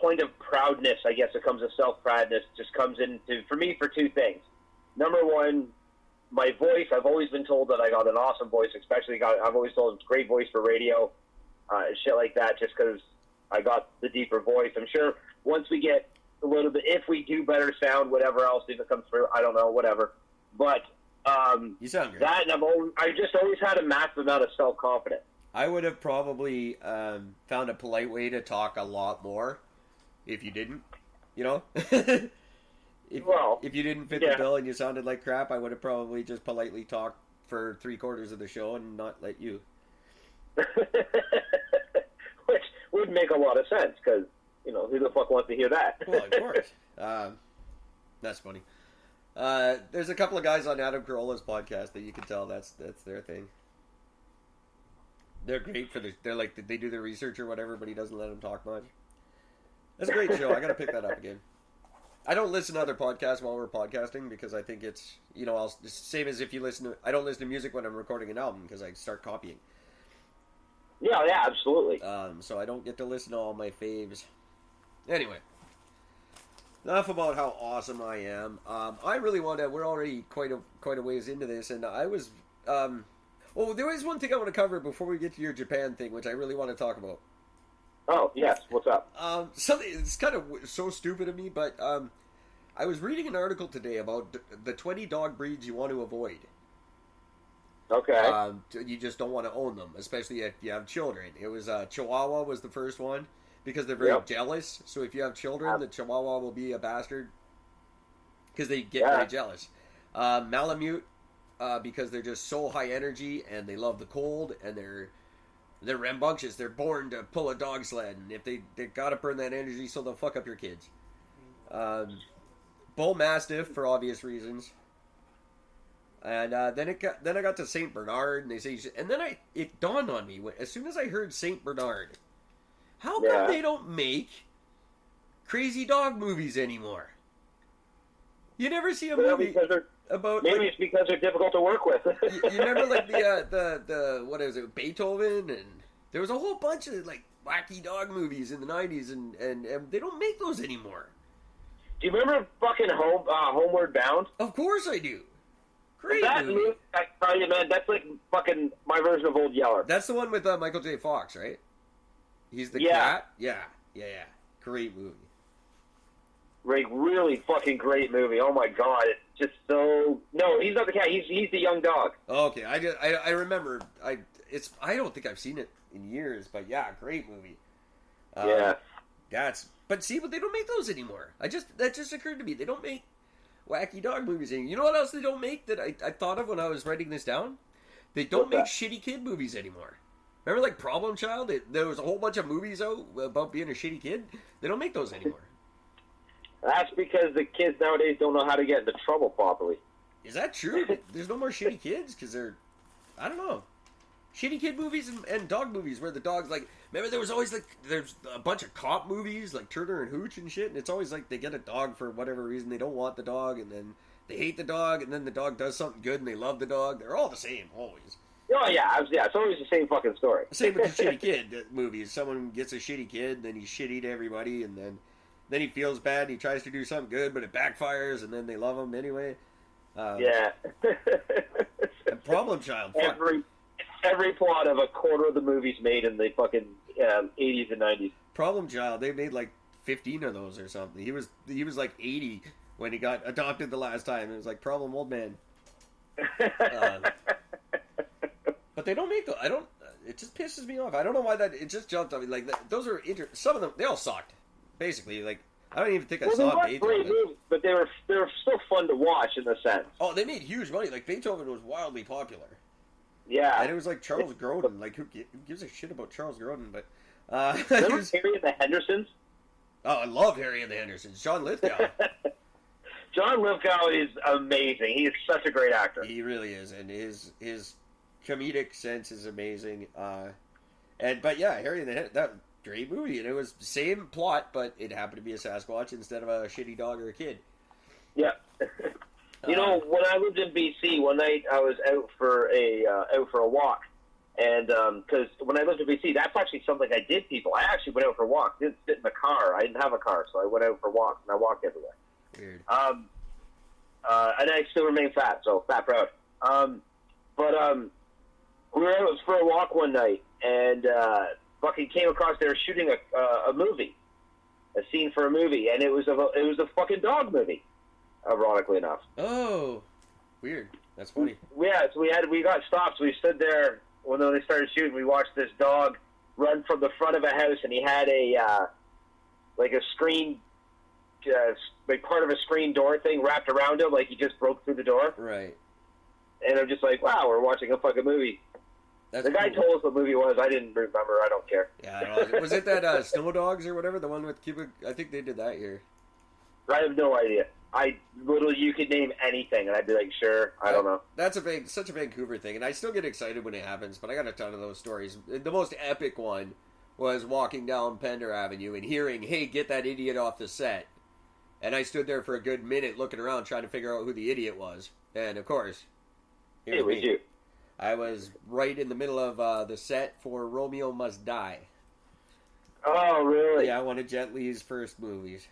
point of proudness, I guess it comes to self-proudness, just comes into, for me, for two things. Number one, my voice. I've always been told that I got an awesome voice, I've always told it's a great voice for radio, and shit like that, just because I got the deeper voice. I'm sure once we get a little bit, if we do better sound, whatever else, if it comes through, I don't know, whatever. But you sound great. That, and I just always had a massive amount of self-confidence. I would have probably found a polite way to talk a lot more if you didn't, If you didn't fit the bill and you sounded like crap, I would have probably just politely talked for 3/4 of the show and not let you. Which would make a lot of sense, because, who the fuck wants to hear that? Well, of course. That's funny. There's a couple of guys on Adam Carolla's podcast that you can tell that's their thing. They're great they do their research or whatever, but he doesn't let them talk much. That's a great show. I got to pick that up again. I don't listen to other podcasts while we're podcasting because I think it's, same as if you I don't listen to music when I'm recording an album because I start copying. Yeah, absolutely. So I don't get to listen to all my faves. Anyway, enough about how awesome I am. I really want to, we're already quite a ways into this, and I was, there is one thing I want to cover before we get to your Japan thing, which I really want to talk about. Oh, yes. What's up? Something, it's kind of so stupid of me, but I was reading an article today about the 20 dog breeds you want to avoid. Okay. You just don't want to own them, especially if you have children. It was Chihuahua was the first one because they're very jealous. So if you have children, the Chihuahua will be a bastard because they get very jealous. Malamute because they're just so high energy and they love the cold and they're rambunctious. They're born to pull a dog sled, and if they gotta burn that energy, so they'll fuck up your kids. Bull Mastiff for obvious reasons. And then I got to Saint Bernard, and they say, and then it dawned on me as soon as I heard Saint Bernard, how come they don't make crazy dog movies anymore? You never see a movie about maybe it's because they're difficult to work with. you remember like the what is it, Beethoven, and there was a whole bunch of like wacky dog movies in the 90s, and they don't make those anymore. Do you remember fucking Homeward Bound? Of course I do. Great that movie. I tell you, man, that's like fucking my version of Old Yeller. That's the one with Michael J. Fox, right? He's the cat? Yeah. Great movie. Like, really fucking great movie. Oh my god, it's just so... No, he's not the cat, he's the young dog. Okay, I remember. I don't think I've seen it in years, but yeah, great movie. But see, but they don't make those anymore. That just occurred to me. They don't make wacky dog movies anymore. You know what else they don't make that I thought of when I was writing this down? They don't make shitty kid movies anymore. Remember, like, Problem Child? There was a whole bunch of movies out about being a shitty kid. They don't make those anymore. That's because the kids nowadays don't know how to get into trouble properly. Is that true? There's no more shitty kids? Because they're... I don't know. Shitty kid movies and dog movies where the dog's like... Remember, there was always, like... There's a bunch of cop movies, like Turner and Hooch and shit, and it's always like they get a dog for whatever reason. They don't want the dog, and then they hate the dog, and then the dog does something good, and they love the dog. They're all the same, always. Oh, yeah, it's always the same fucking story. Same with the shitty kid movies. Someone gets a shitty kid, then he's shitty to everybody, and then he feels bad, and he tries to do something good, but it backfires, and then they love him anyway. Yeah. And Problem Child. Every plot of a quarter of the movies made in the fucking 80s and 90s. Problem Child, they made like 15 of those or something. He was like 80 when he got adopted the last time. It was like Problem Old Man. But they don't make those. It just pisses me off. I don't know why that. It just jumped on me. Like those are some of them. They all sucked. Basically, like I don't even think I saw Beethoven. Great movies, but they were still fun to watch in a sense. Oh, they made huge money. Like Beethoven was wildly popular. Yeah, and it was like Charles Grodin. Like who gives a shit about Charles Grodin? But remember Harry and the Hendersons? Oh, I love Harry and the Hendersons. John Lithgow. John Lithgow is amazing. He is such a great actor. He really is, and his comedic sense is amazing. But yeah, Harry and the that great movie, and it was the same plot, but it happened to be a Sasquatch instead of a shitty dog or a kid. Yeah. You know, when I lived in BC, one night I was out for a walk, and because when I lived in BC, that's actually something I did. People, I actually went out for a walk. Didn't sit in the car. I didn't have a car, so I went out for walks, and I walked everywhere. Weird. And I still remain fat, so fat proud. We were out for a walk one night, and fucking came across they were shooting a movie, a scene for a movie, and it was a fucking dog movie. Ironically enough. Oh, weird. That's funny. Yeah, so we got stopped. So we stood there when they started shooting. We watched this dog run from the front of a house, and he had a screen, like part of a screen door thing wrapped around him, like he just broke through the door. Right. And I'm just like, wow, we're watching a fucking movie. The guy told us what movie it was. I didn't remember. I don't care. Yeah, I don't know. Was it that Snow Dogs or whatever? The one with Cuba? I think they did that here. I have no idea. You could name anything, and I'd be like, sure, I don't know. That's such a Vancouver thing, and I still get excited when it happens, but I got a ton of those stories. The most epic one was walking down Pender Avenue and hearing, hey, get that idiot off the set. And I stood there for a good minute looking around trying to figure out who the idiot was. And, of course, it was you. I was right in the middle of the set for Romeo Must Die. Oh, really? Yeah, one of Jet Li's first movies.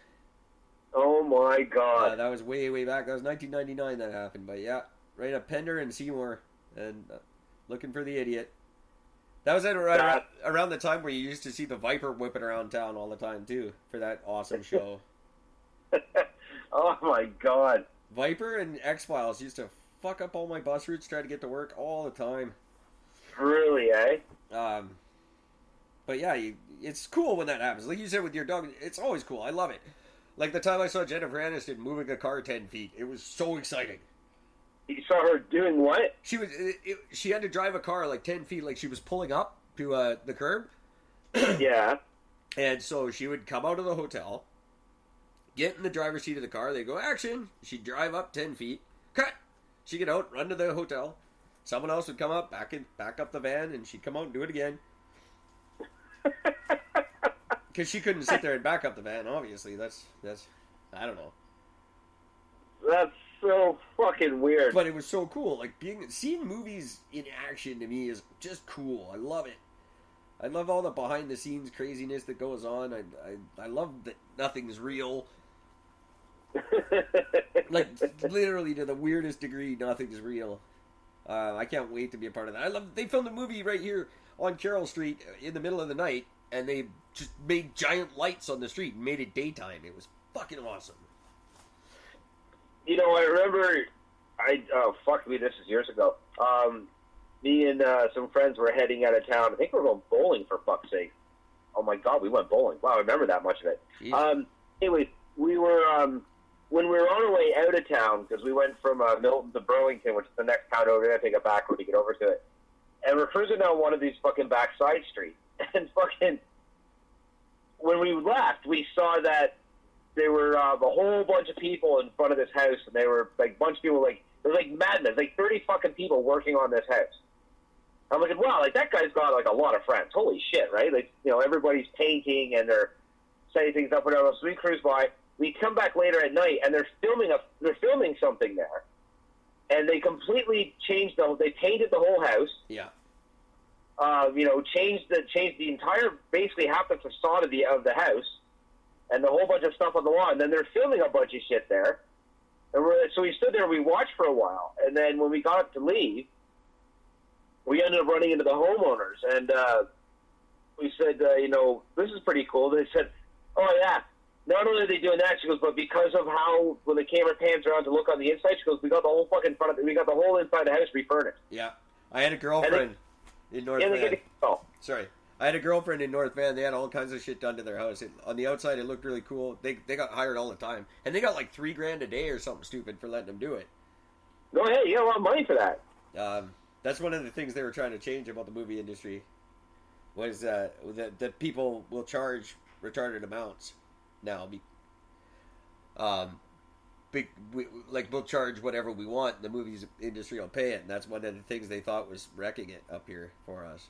Oh my god. That was way, way back. That was 1999 that happened. But yeah, right at Pender and Seymour and looking for the idiot. That was around the time where you used to see the Viper whipping around town all the time too for that awesome show. Oh my god. Viper and X-Files used to fuck up all my bus routes trying to get to work all the time. Really, eh? But yeah, it's cool when that happens. Like you said with your dog, it's always cool. I love it. Like the time I saw Jennifer Aniston moving a car 10 feet. It was so exciting. You saw her doing what? She had to drive a car like 10 feet, like she was pulling up to the curb. Yeah. And so she would come out of the hotel, get in the driver's seat of the car. They go, action. She'd drive up 10 feet. Cut. She'd get out, run to the hotel. Someone else would come up, back up the van, and she'd come out and do it again. Because she couldn't sit there and back up the van, obviously. That's I don't know. That's so fucking weird. But it was so cool. Like, seeing movies in action to me is just cool. I love it. I love all the behind-the-scenes craziness that goes on. I love that nothing's real. Like, literally to the weirdest degree, nothing's real. I can't wait to be a part of that. They filmed a movie right here on Carroll Street in the middle of the night, and they just made giant lights on the street and made it daytime. It was fucking awesome. You know, I remember, fuck me, this is years ago. Me and some friends were heading out of town. I think we were going bowling, for fuck's sake. Oh my god, we went bowling. Wow, I remember that much of it. Anyways, we were, when we were on our way out of town, because we went from Milton to Burlington, which is the next town over there, take a back road to get over to it. And we're cruising down one of these fucking backside streets. And fucking, when we left, we saw that there were a whole bunch of people in front of this house, and they were, like, a bunch of people, like, it was like madness, like 30 fucking people working on this house. I'm looking, wow, like, that guy's got, like, a lot of friends. Holy shit, right? Like, you know, everybody's painting, and they're setting things up, whatever. So we cruise by. We come back later at night, and they're filming something there. And they completely changed they painted the whole house. Yeah. You know, changed the entire, basically half the facade of the house, and a whole bunch of stuff on the wall. And then they're filming a bunch of shit there. And so we stood there, we watched for a while, and then when we got up to leave, we ended up running into the homeowners, and we said, you know, this is pretty cool. They said, oh yeah, not only are they doing that, she goes, but because of how, when the camera pans around to look on the inside, she goes, we got the whole fucking we got the whole inside of the house refurnished. Yeah. I had a girlfriend in North Van. Sorry. I had a girlfriend in North Van. They had all kinds of shit done to their house. On the outside, it looked really cool. They got hired all the time. And they got like $3,000 a day or something stupid for letting them do it. No, hey, you got a lot of money for that. That's one of the things they were trying to change about the movie industry. Was that people will charge retarded amounts now. We'll charge whatever we want. The movies industry will pay it. And that's one of the things they thought was wrecking it up here for us.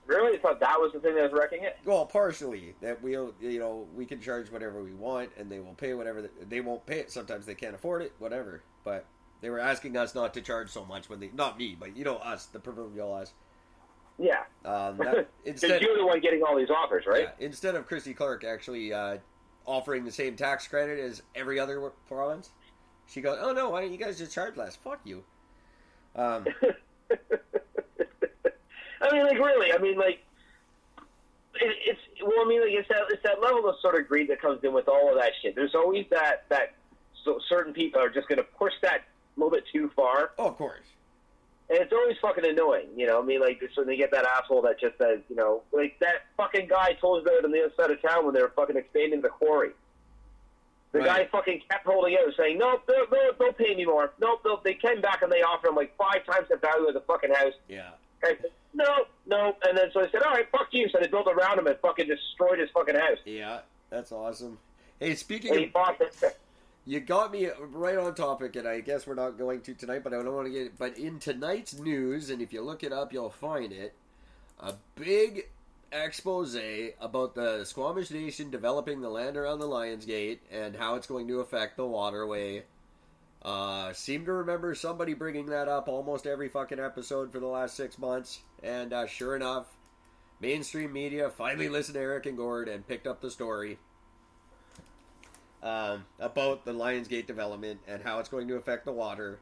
Really? You thought that was the thing that was wrecking it? Well, partially. That we can charge whatever we want, and they will pay whatever. They won't pay it. Sometimes they can't afford it, whatever. But they were asking us not to charge so much when not me, but us, the proverbial us. Yeah. Instead, you're the one getting all these offers, right? Yeah, instead of Christy Clark actually offering the same tax credit as every other province, she goes, "Oh no, why don't you guys just charge less? Fuck you." I mean, like, really, I mean, like, it's that level of sort of greed that comes in with all of that shit. There's always that so certain people are just going to push that a little bit too far. Oh, of course. And it's always fucking annoying, you know. I mean, like, when they get that asshole that just says, you know, like that fucking guy told us about it on the other side of town when they were fucking expanding the quarry. The guy fucking kept holding out, saying, "No, they'll pay me more. No, they came back and they offered him like 5 times the value of the fucking house." Yeah. I said, no. And then so I said, all right, fuck you. So they built around him and fucking destroyed his fucking house. Yeah, that's awesome. Hey, speaking of... You got me right on topic, and I guess we're not going to tonight, but I don't want to get it. But in tonight's news, and if you look it up, you'll find it, a big expose about the Squamish Nation developing the land around the Lions Gate and how it's going to affect the waterway. Seem to remember somebody bringing that up almost every fucking episode for the last 6 months, and sure enough, mainstream media finally listened to Eric and Gord and picked up the story about the Lions Gate development and how it's going to affect the water,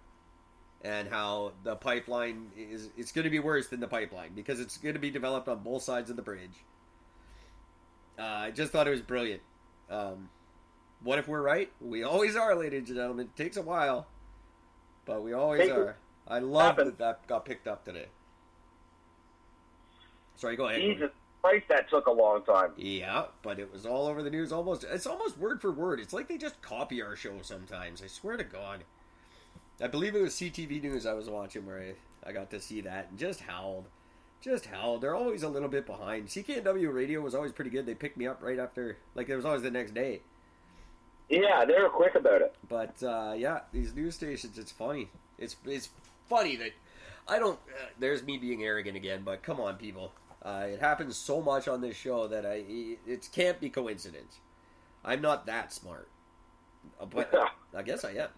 and how the pipeline it's going to be worse than the pipeline because it's going to be developed on both sides of the bridge. I just thought it was brilliant. What if we're right? We always are, ladies and gentlemen. It takes a while, but we always are. I love that got picked up today. Sorry, go ahead. Jesus Christ, that took a long time. Yeah, but it was all over the news. It's almost word for word. It's like they just copy our show sometimes. I swear to God. I believe it was CTV News I was watching where I got to see that and just howled. They're always a little bit behind. CKNW Radio was always pretty good. They picked me up right after, like it was always the next day. Yeah, they were quick about it. But yeah, these news stations, it's funny. It's funny that I don't. There's me being arrogant again, but come on, people. It happens so much on this show that it can't be coincidence. I'm not that smart, but I guess I am.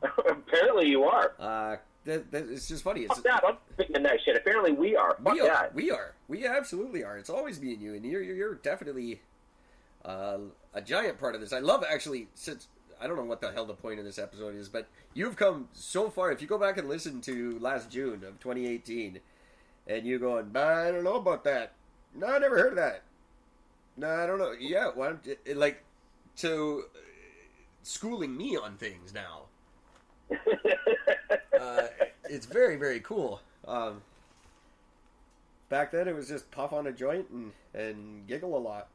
Apparently, you are. It's just funny. It's, I'm thinking that shit. Apparently, we are. We are. We absolutely are. It's always me and you, and you're definitely a giant part of this. I love actually since. I don't know what the hell the point of this episode is, but you've come so far. If you go back and listen to last June of 2018, and you going, I don't know about that. No, I never heard of that. No, I don't know. Yeah, why don't you, like, so schooling me on things now. It's very, very cool. Back then, it was just puff on a joint and giggle a lot.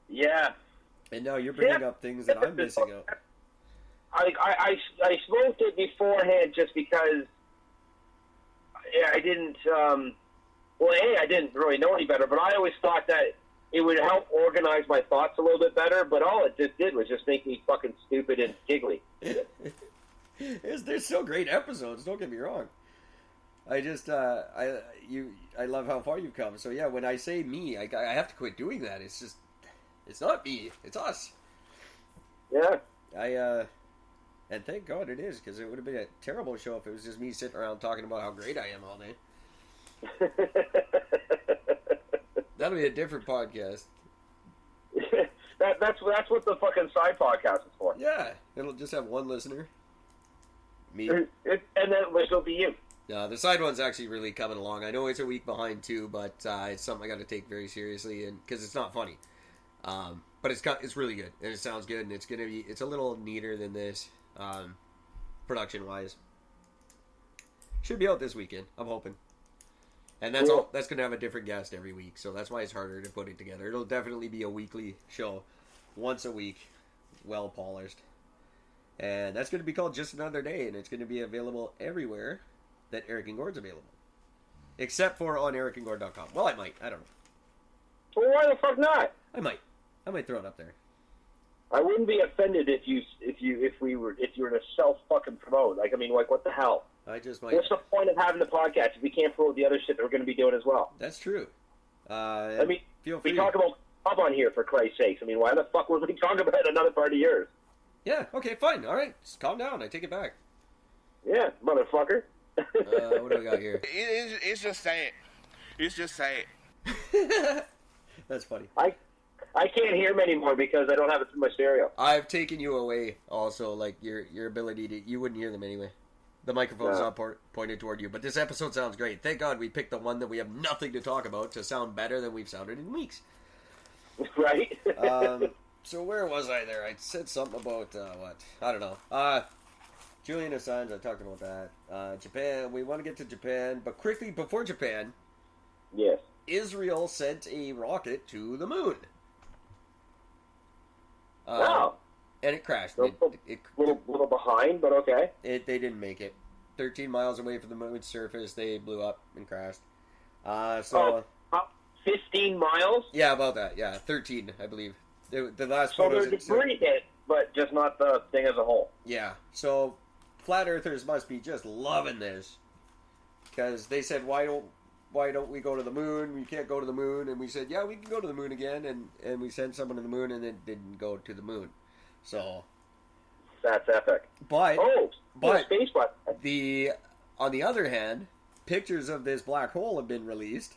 Yeah. And now you're bringing up things that I'm missing out. I smoked it beforehand just because I didn't, I didn't really know any better, but I always thought that it would help organize my thoughts a little bit better, but all it just did was just make me fucking stupid and giggly. There's so great episodes, don't get me wrong. I just, I love how far you've come. So yeah, when I say me, I have to quit doing that. It's just, it's not me, it's us. Yeah. And thank God it is, because it would have been a terrible show if it was just me sitting around talking about how great I am all day. That'll be a different podcast. That's what the fucking side podcast is for. Yeah, it'll just have one listener. Me. And then which will be you. The side one's actually really coming along. I know it's a week behind too, but it's something I got to take very seriously, and because it's not funny. But it's really good, and it sounds good, and it's a little neater than this, production wise. Should be out this weekend, I'm hoping. And that's all. That's gonna have a different guest every week, so that's why it's harder to put it together. It'll definitely be a weekly show, once a week, well polished, and that's gonna be called Just Another Day, and it's gonna be available everywhere that Eric and Gord's available, except for on ericandgord.com. Well, I might. I don't know. Well, why the fuck not? I might throw it up there. I wouldn't be offended if you were to self fucking promote. Like, I mean, like, what the hell? I just might. What's the point of having the podcast if we can't promote the other shit that we're going to be doing as well? That's true. I mean, feel free. We talk about Bob on here, for Christ's sakes. I mean, why the fuck would we talk about another part of yours? Yeah. Okay. Fine. All right. Just calm down. I take it back. Yeah, motherfucker. What do we got here? It's just sad. It's just sad. That's funny. I can't hear him anymore because I don't have it through my stereo. I've taken you away also, like your ability to, you wouldn't hear them anyway. The microphone's not pointed toward you, but this episode sounds great. Thank God we picked the one that we have nothing to talk about to sound better than we've sounded in weeks. Right? So where was I there? I said something about, what? I don't know. Julian Assange, I talked about that. Japan, we want to get to Japan, but quickly before Japan, yes, Israel sent a rocket to the moon. Wow. And it crashed. A little behind, but okay. They didn't make it. 13 miles away from the moon's surface, they blew up and crashed. 15 miles? Yeah, about that. Yeah, 13, I believe. The last so photos. So there's debris hit, but just not the thing as a whole. Yeah. So flat earthers must be just loving this, because they said, why don't we go to the moon? We can't go to the moon. And we said, yeah, we can go to the moon again. And we sent someone to the moon, and it didn't go to the moon. So that's epic. But space button. On the other hand, pictures of this black hole have been released,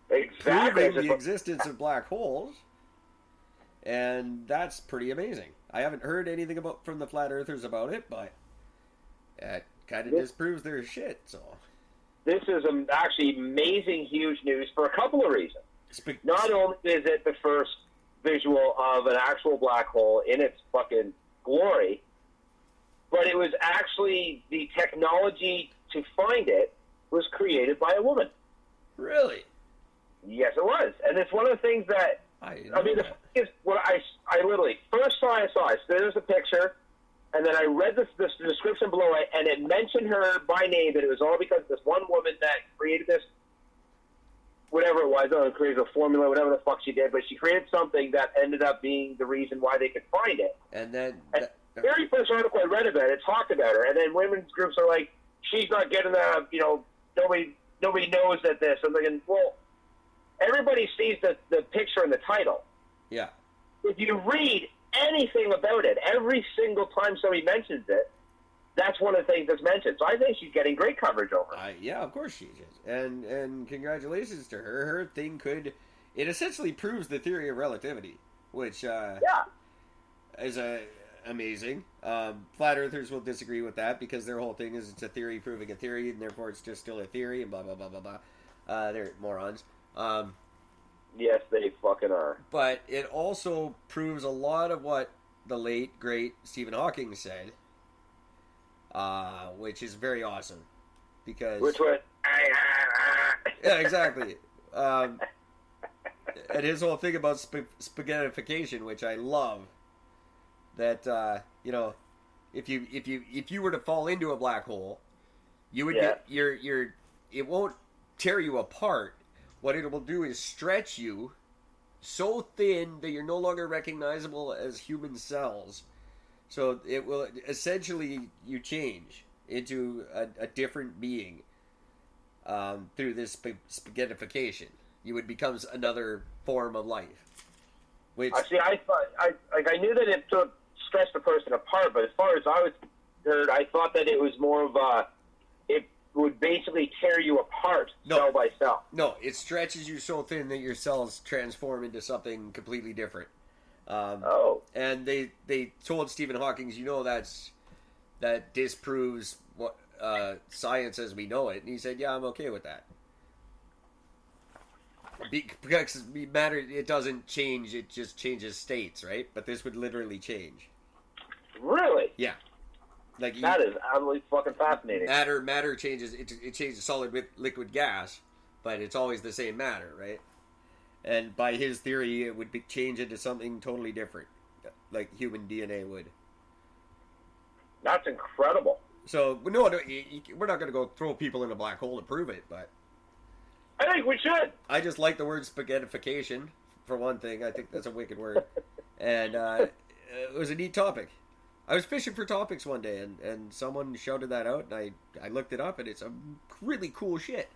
exactly, proving the existence of black holes, and that's pretty amazing. I haven't heard anything from the flat earthers about it, but it kind of disproves their shit. So this is actually amazing, huge news for a couple of reasons. Not only is it the first visual of an actual black hole in its fucking glory, but it was actually the technology to find it was created by a woman. Really? Yes, it was. And it's one of the things that the thing is, what I literally first I saw it. So there's a picture, and then I read the description below it, and it mentioned her by name, that it was all because of this one woman that created this whatever it was. I don't know, created a formula, whatever the fuck she did, but she created something that ended up being the reason why they could find it. And then... The very first article I read about it talked about her, and then women's groups are like, she's not getting nobody knows that this. I'm thinking, well, everybody sees the picture and the title. Yeah. If you read anything about it, every single time somebody mentions it, that's one of the things that's mentioned. So I think she's getting great coverage over it. Yeah, of course she is. And congratulations to her. Her thing it essentially proves the theory of relativity, which is amazing. Flat earthers will disagree with that because their whole thing is it's a theory proving a theory, and therefore it's just still a theory, and blah, blah, blah, blah, blah. They're morons. Yes, they fucking are. But it also proves a lot of what the late, great Stephen Hawking said, which is very awesome. Because... Which one? Yeah, exactly. And his whole thing about spaghettification, which I love. That if you were to fall into a black hole, you would get it won't tear you apart. What it will do is stretch you so thin that you're no longer recognizable as human cells. So it will essentially you change into a different being through this spaghettification. You would become another form of life. Which I thought I knew that it stretched the person apart, but as far as I was heard, I thought that it was more of it would basically tear you apart cell by cell. No, it stretches you so thin that your cells transform into something completely different. And they told Stephen Hawking, that disproves what science as we know it, and he said, yeah, I'm okay with that. Because matter, it doesn't change, it just changes states, right? But this would literally change. Really? Yeah. That is absolutely fucking fascinating. Matter changes, it changes solid with liquid gas, but it's always the same matter, right? And by his theory, it would change into something totally different, like human DNA would. That's incredible. So, no, we're not going to go throw people in a black hole to prove it, but... I think we should. I just like the word spaghettification, for one thing. I think that's a wicked word. And it was a neat topic. I was fishing for topics one day, and someone shouted that out, and I looked it up, and it's a really cool shit.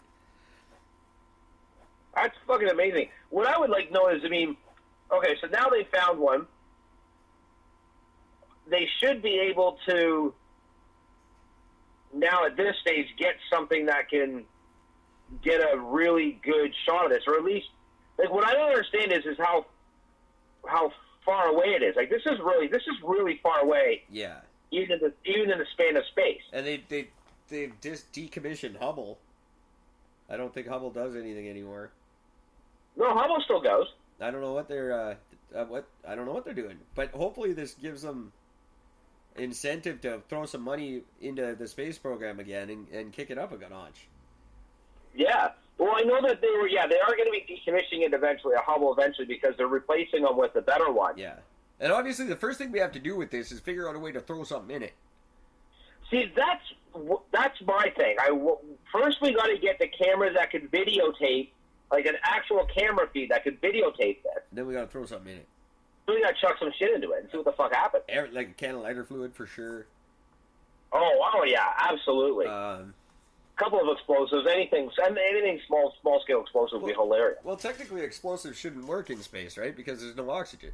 That's fucking amazing. What I would like to know is, okay, so now they found one. They should be able to, now at this stage, get something that can get a really good shot of this, or at least, like, what I don't understand is how far away it is. Like, this is really far away. Yeah. Even in the span of space. And they've just decommissioned Hubble. I don't think Hubble does anything anymore. No, Hubble still goes. I don't know what they're I don't know what they're doing, but hopefully this gives them incentive to throw some money into the space program again and kick it up a notch. Yeah. Well, I know that they are going to be decommissioning it eventually, a Hubble eventually, because they're replacing them with a better one. Yeah. And obviously the first thing we have to do with this is figure out a way to throw something in it. See, that's my thing. First we got to get the camera that can videotape, like an actual camera feed that could videotape this. Then we got to throw something in it. So we got to chuck some shit into it and see what the fuck happens. Like a can of lighter fluid for sure. Oh yeah, absolutely. Couple of explosives, anything small scale explosive would be hilarious. Well, technically, explosives shouldn't work in space, right? Because there's no oxygen.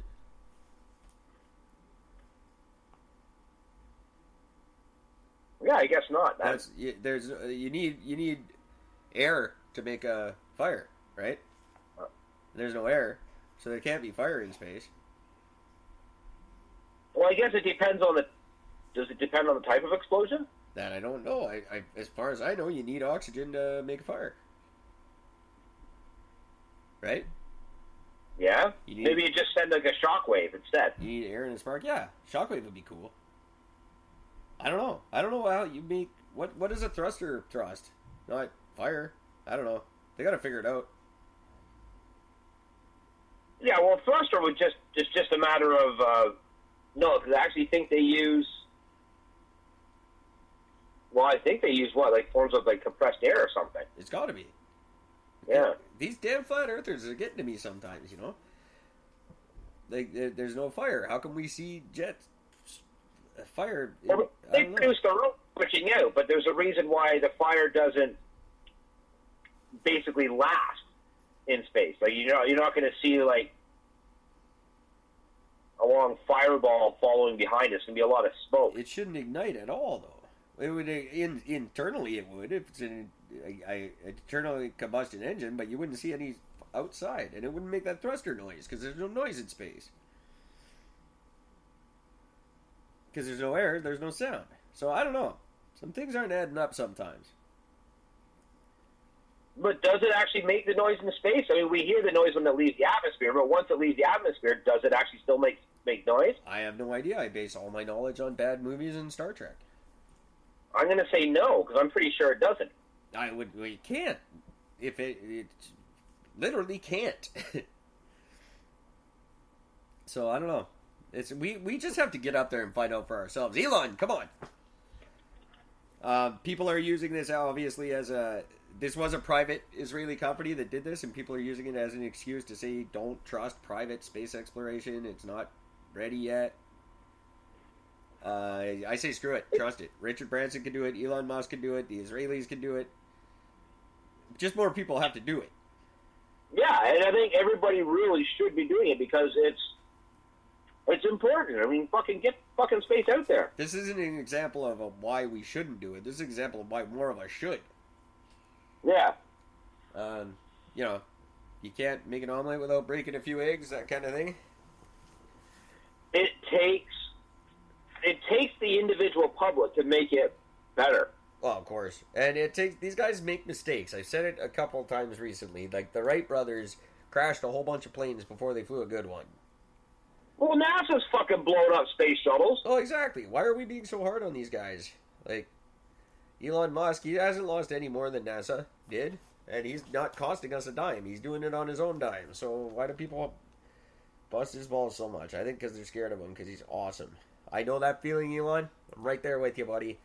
Yeah, I guess not. You need air to make a fire, right? There's no air, so there can't be fire in space. Well, I guess it depends on Does it depend on the type of explosion? That I don't know. I as far as I know, you need oxygen to make a fire. Right? Yeah? Maybe you just send like a shockwave instead. You need air and a spark? Yeah. Shockwave would be cool. I don't know. I don't know how you make... What is a thruster thrust? Not fire. I don't know. They gotta figure it out. Yeah, well, thruster would just a matter of... no, because I actually think they use... Well, I think they use what, like forms of like compressed air or something. It's got to be. Yeah. These damn flat earthers are getting to me sometimes, you know? Like, there's no fire. How can we see jets fire? Well, they produce their own switching out, but there's a reason why the fire doesn't basically last in space. Like, you're not going to see, like, a long fireball following behind us. It's going to be a lot of smoke. It shouldn't ignite at all, though. It would internally. It would if it's an internally combustion engine, but you wouldn't see any outside, and it wouldn't make that thruster noise because there's no noise in space. Because there's no air, there's no sound. So I don't know. Some things aren't adding up sometimes. But does it actually make the noise in space? I mean, we hear the noise when it leaves the atmosphere, but once it leaves the atmosphere, does it actually still make noise? I have no idea. I base all my knowledge on bad movies and Star Trek. I'm going to say no, because I'm pretty sure it doesn't. Well, you can't. If it literally can't. So I don't know. We just have to get up there and find out for ourselves. Elon, come on. People are using this obviously as this was a private Israeli company that did this, and people are using it as an excuse to say don't trust private space exploration. It's not ready yet. I say screw it. Trust it. Richard Branson can do it. Elon Musk can do it. The Israelis can do it. Just more people have to do it. Yeah, and I think everybody really should be doing it because it's important. I mean, get fucking space out there. This isn't an example of why we shouldn't do it. This is an example of why more of us should. Yeah. You can't make an omelet without breaking a few eggs, that kind of thing. It takes the individual public to make it better. Well, of course. And these guys make mistakes. I've said it a couple of times recently. Like, the Wright brothers crashed a whole bunch of planes before they flew a good one. Well, NASA's fucking blowing up space shuttles. Oh, exactly. Why are we being so hard on these guys? Like, Elon Musk, he hasn't lost any more than NASA did. And he's not costing us a dime. He's doing it on his own dime. So why do people bust his balls so much? I think because they're scared of him, because he's awesome. I know that feeling, Elon. I'm right there with you, buddy.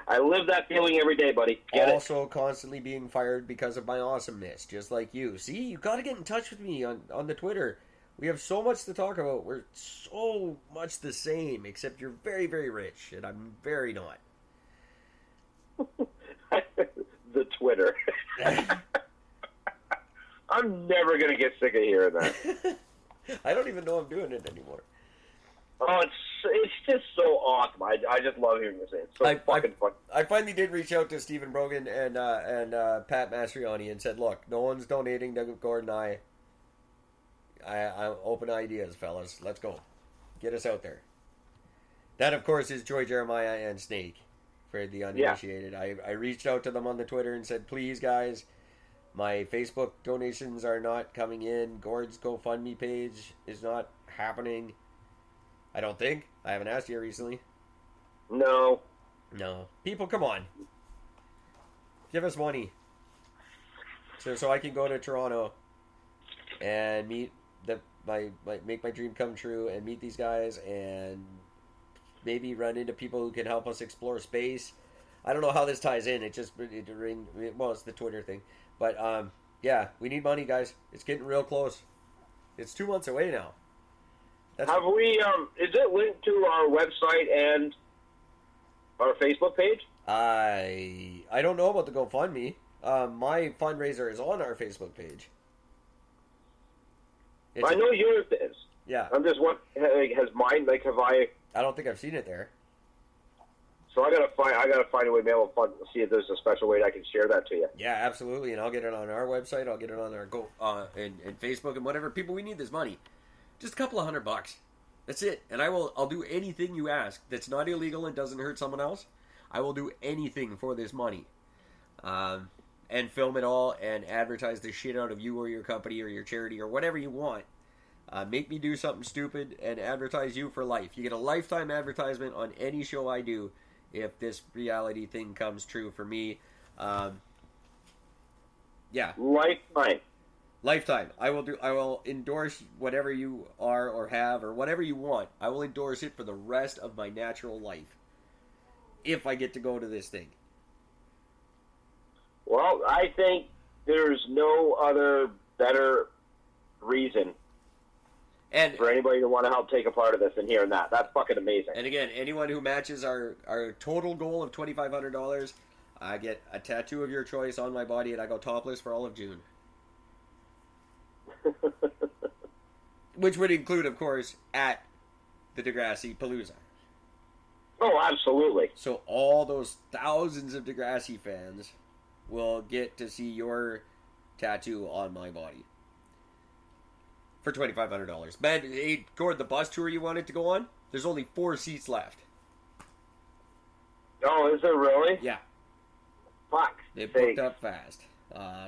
I live that feeling every day, buddy. Also constantly being fired because of my awesomeness, just like you. See, you got to get in touch with me on the Twitter. We have so much to talk about. We're so much the same, except you're very, very rich, and I'm very not. The Twitter. I'm never going to get sick of hearing that. I don't even know I'm doing it anymore. Oh, it's just so awesome. I just love hearing this. It's so fucking fun. I finally did reach out to Stephen Brogan and Pat Mastriani and said, look, no one's donating to Gord and I'm open ideas, fellas. Let's go. Get us out there. That, of course, is Joy Jeremiah and Snake for the uninitiated. Yeah. I reached out to them on the Twitter and said, please, guys, my Facebook donations are not coming in. Gord's GoFundMe page is not happening. I don't think. I haven't asked you recently. No. People, come on. Give us money. So I can go to Toronto and meet make my dream come true and meet these guys and maybe run into people who can help us explore space. I don't know how this ties in. It's the Twitter thing. But, yeah, we need money, guys. It's getting real close. It's 2 months away now. Have we, is it linked to our website and our Facebook page? I don't know about the GoFundMe. My fundraiser is on our Facebook page. I know yours is. Yeah. I'm just wondering, has mine, I don't think I've seen it there. So I gotta find a way to be able to see if there's a special way that I can share that to you. Yeah, absolutely, and I'll get it on our website. I'll get it on our and Facebook and whatever. People, we need this money. Just a couple of $100. That's it. And I'll do anything you ask that's not illegal and doesn't hurt someone else. I will do anything for this money. And film it all and advertise the shit out of you or your company or your charity or whatever you want. Make me do something stupid and advertise you for life. You get a lifetime advertisement on any show I do if this reality thing comes true for me. Yeah. Lifetime. I will endorse whatever you are or have or whatever you want. I will endorse it for the rest of my natural life. If I get to go to this thing. Well, I think there's no other better reason and for anybody to want to help take a part of this than hearing that. That's fucking amazing. And again, anyone who matches our total goal of $2,500, I get a tattoo of your choice on my body, and I go topless for all of June. Which would include, of course, at the Degrassi Palooza. Oh, absolutely. So all those thousands of Degrassi fans will get to see your tattoo on my body. For $2,500. Man, hey, Gord, the bus tour you wanted to go on, there's only 4 seats left. Oh, is there really? Yeah. Fuck. They booked up fast.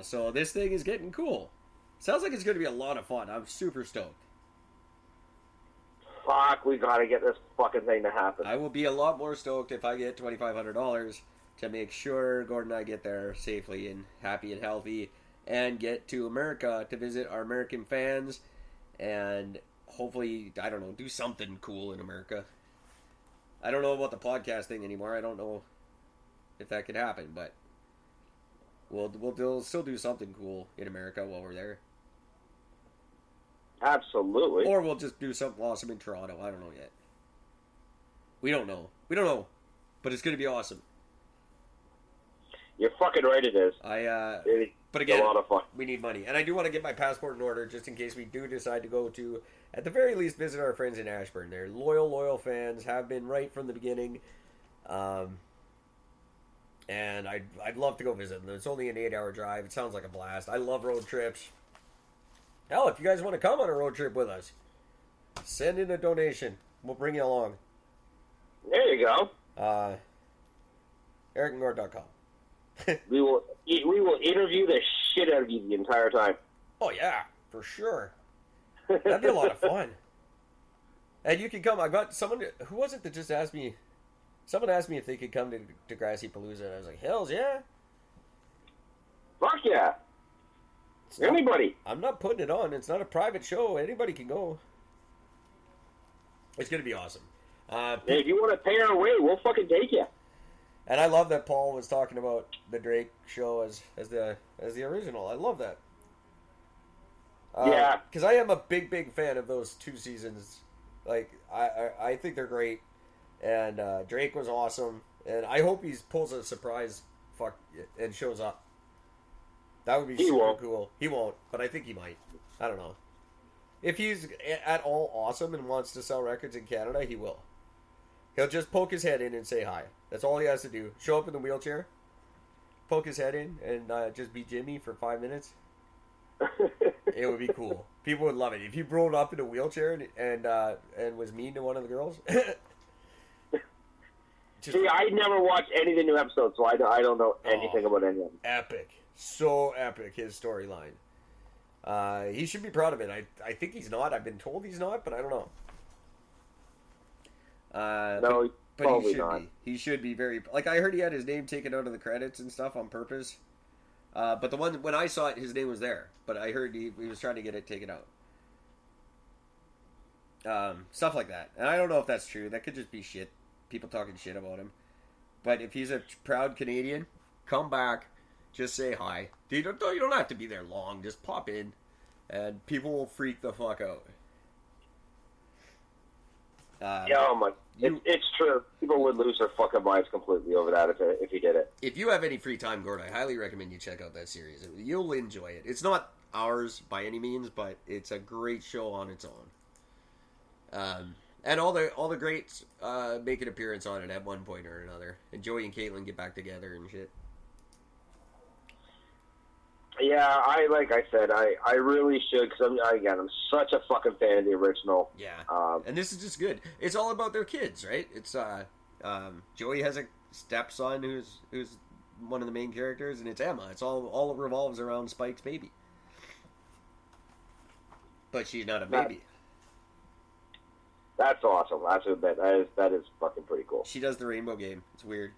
So this thing is getting cool. Sounds like it's going to be a lot of fun. I'm super stoked. Fuck, we gotta get this fucking thing to happen. I will be a lot more stoked if I get $2,500 to make sure Gord and I get there safely and happy and healthy and get to America to visit our American fans and hopefully, I don't know, do something cool in America. I don't know about the podcast thing anymore. I don't know if that could happen, but we'll still do something cool in America while we're there. Absolutely. Or we'll just do something awesome in Toronto. I don't know yet. We don't know. But it's going to be awesome. You're fucking right, it is. But again, a lot of fun. We need money. And I do want to get my passport in order just in case we do decide to go to, at the very least, visit our friends in Ashburn. They're loyal fans, have been right from the beginning. And I'd love to go visit them. It's only an 8-hour drive. It sounds like a blast. I love road trips. Hell, if you guys want to come on a road trip with us, send in a donation. We'll bring you along. There you go. EricandGord.com. we will interview the shit out of you the entire time. Oh yeah, for sure. That'd be a lot of fun. And you can come. I got someone. Who was it that just asked me? Someone asked me if they could come to Degrassi Palooza, and I was like, "Hells yeah!" Fuck yeah! Anybody. I'm not putting it on. It's not a private show. Anybody can go. It's gonna be awesome. If you want to pay our way, we'll fucking take you. And I love that Paul was talking about the Drake show as the original. I love that. Yeah, because I am a big fan of those 2 seasons. Like I think they're great, and Drake was awesome. And I hope he pulls a surprise and shows up. That would be super cool. He won't, but I think he might. I don't know. If he's at all awesome and wants to sell records in Canada, he will. He'll just poke his head in and say hi. That's all he has to do. Show up in the wheelchair, poke his head in, and just be Jimmy for 5 minutes. It would be cool. People would love it. If he rolled up in a wheelchair and was mean to one of the girls. See, I never watched any of the new episodes, so I don't know anything about any of them. Epic. So epic, his storyline. He should be proud of it. I think he's not. I've been told he's not, but I don't know. No, but probably he should not. be. He should be very... Like, I heard he had his name taken out of the credits and stuff on purpose. But the one... When I saw it, his name was there. But I heard he was trying to get it taken out. Stuff like that. And I don't know if that's true. That could just be shit. People talking shit about him. But if he's a proud Canadian, come back. Just say hi. You don't have to be there long. Just pop in. And people will freak the fuck out. It's true. People would lose their fucking minds completely over that if he did it. If you have any free time, Gord, I highly recommend you check out that series. You'll enjoy it. It's not ours by any means, but it's a great show on its own. And all the greats make an appearance on it at one point or another. And Joey and Caitlin get back together and shit. Yeah, like I said, I really should, because I'm such a fucking fan of the original. Yeah, and this is just good. It's all about their kids, right? It's Joey has a stepson who's one of the main characters, and it's Emma. It's all revolves around Spike's baby, but she's not a baby. That's awesome. That is fucking pretty cool. She does the rainbow game. It's weird.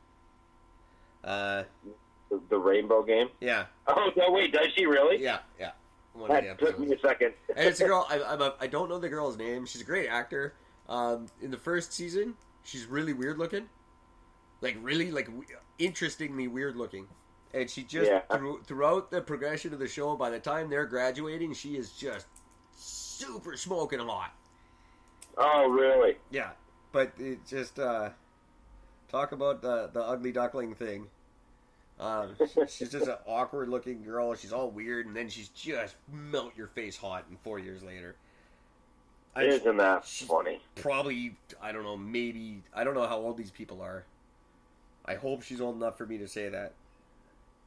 The rainbow game? Yeah. Oh, no, wait, does she really? Yeah. That took me a second. And it's a girl, I don't know the girl's name. She's a great actor. In the first season, she's really weird looking. Like, really, interestingly weird looking. And she just, throughout the progression of the show, by the time they're graduating, she is just super smoking hot. Oh, really? Yeah. But it just, talk about the ugly duckling thing. She's just an awkward looking girl. She's all weird, and then she's just melt your face hot. And 4 years later, isn't that funny? Probably, I don't know. Maybe I don't know how old these people are. I hope she's old enough for me to say that.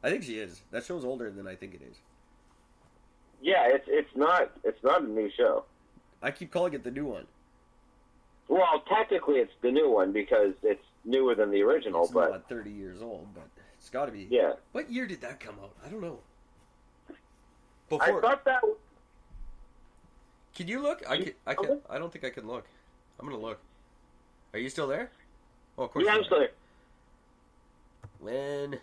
I think she is. That show's older than I think it is. Yeah, it's not a new show. I keep calling it the new one. Well, technically, it's the new one because it's newer than the original. It's but not 30 years old, but. It's got to be. Yeah. What year did that come out? I don't know. I thought that. Can you look? I can. I don't think I can look. I'm gonna look. Are you still there? Oh, of course. Yeah, I'm still there. When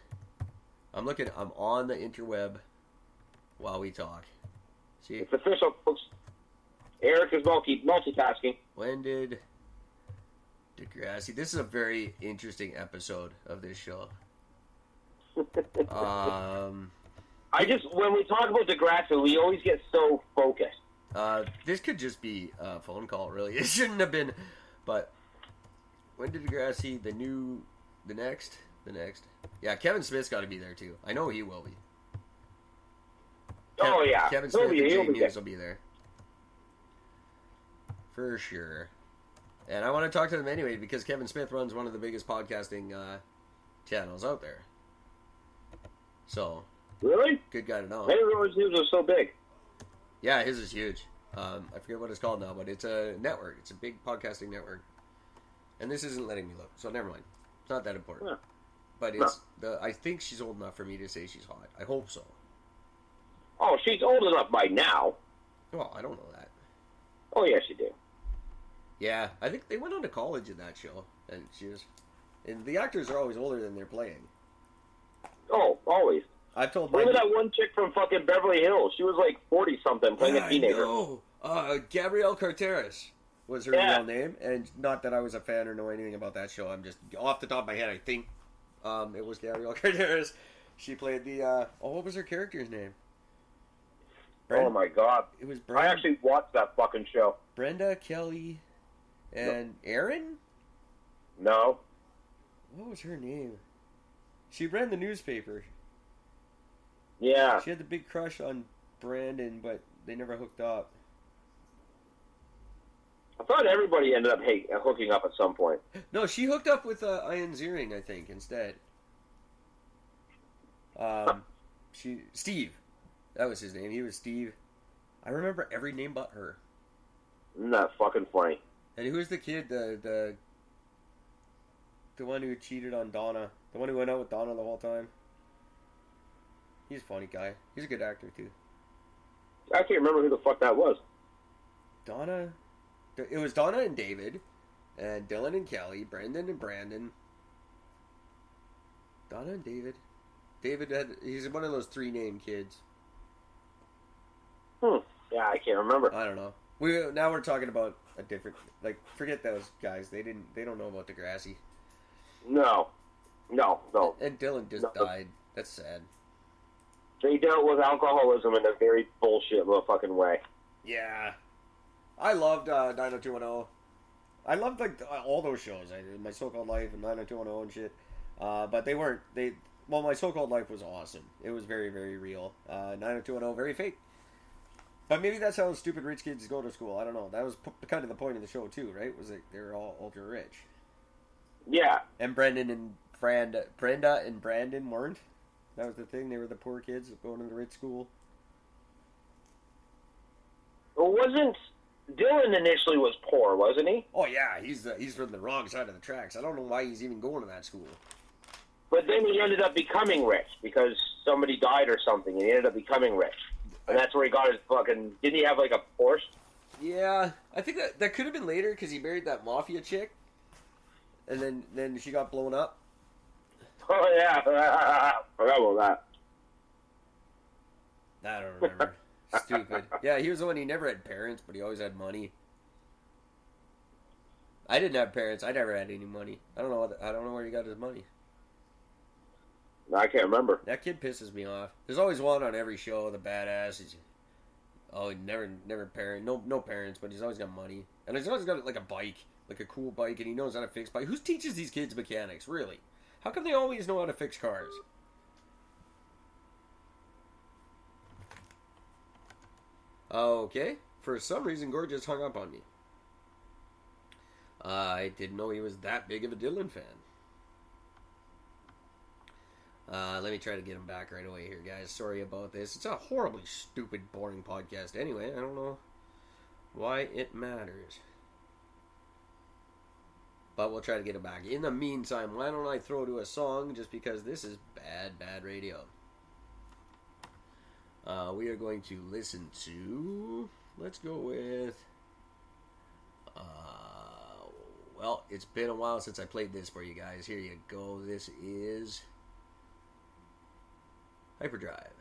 I'm looking, I'm on the interweb while we talk. See, it's official, folks. Eric is multitasking. When did Degrassi? This is a very interesting episode of this show. When we talk about Degrassi, we always get so focused. This could just be a phone call, really. It shouldn't have been. But when did Degrassi? The next. Yeah, Kevin Smith's got to be there too. I know he will be. Yeah, Kevin Smith and Jay Mewes will be there for sure. And I want to talk to them anyway because Kevin Smith runs one of the biggest podcasting channels out there. So, really? Good guy to know. I didn't realize his was so big. Yeah, his is huge. I forget what it's called now, but it's a network. It's a big podcasting network. And this isn't letting me look, so never mind. It's not that important. Yeah. But it's I think she's old enough for me to say she's hot. I hope so. Oh, she's old enough by now. Well, I don't know that. Oh, yes, you do. Yeah, I think they went on to college in that show, and and the actors are always older than they're playing. Oh, always. I've told Remember that one chick from fucking Beverly Hills? She was like 40-something playing a teenager. No, Gabrielle Carteris was her real name, and not that I was a fan or know anything about that show. I'm just off the top of my head. I think it was Gabrielle Carteris. She played the what was her character's name? Oh my god! It was. I actually watched that fucking show. Brenda, Kelly, and Aaron. No. What was her name? She ran the newspaper. Yeah. She had the big crush on Brandon, but they never hooked up. I thought everybody ended up hooking up at some point. No, she hooked up with Ian Ziering, I think, instead. Steve. That was his name. He was Steve. I remember every name but her. Isn't that fucking funny? And who was the kid? The one who cheated on Donna. The one who went out with Donna the whole time. He's a funny guy. He's a good actor, too. I can't remember who the fuck that was. Donna? It was Donna and David. And Dylan and Kelly. Brendan and Brandon. Donna and David. He's one of those 3-name kids. Yeah, I can't remember. I don't know. Now we're talking about a different... Like, forget those guys. They don't know about Degrassi. No. And Dylan just died. That's sad. They dealt with alcoholism in a very bullshit motherfucking way. Yeah. I loved 90210. I loved like all those shows. My So-Called Life and 90210 and shit. But they weren't. Well, My So-Called Life was awesome. It was very, very real. 90210, very fake. But maybe that's how stupid rich kids go to school. I don't know. That was kind of the point of the show too, right? Was that they're all ultra rich. Yeah. And Brenda and Brandon weren't. That was the thing. They were the poor kids going to the rich school. Well, wasn't Dylan initially was poor, wasn't he? Oh yeah, he's from the wrong side of the tracks. I don't know why he's even going to that school. But then he ended up becoming rich because somebody died or something, and he ended up becoming rich. And that's where he got his fucking... Didn't he have, like, a Porsche? Yeah, I think that could have been later because he married that mafia chick. And then she got blown up. Oh, yeah. I forgot about that. I don't remember. Stupid. Yeah, he was the one. He never had parents, but he always had money. I didn't have parents. I never had any money. I don't know where he got his money. I can't remember. That kid pisses me off. There's always one on every show, the badass. He never parent, no parents, but he's always got money. And he's always got like a bike, like a cool bike, and he knows how to fix bike. Who teaches these kids mechanics, really? How come they always know how to fix cars? Okay. For some reason, Gord just hung up on me. I didn't know he was that big of a Dylan fan. Let me try to get him back right away here, guys. Sorry about this. It's a horribly stupid, boring podcast anyway. I don't know why it matters. But we'll try to get him back. In the meantime, why don't I throw to a song just because this is bad radio. We are going to listen to... Let's go with... well, it's been a while since I played this for you guys. Here you go. This is... Hyperdrive.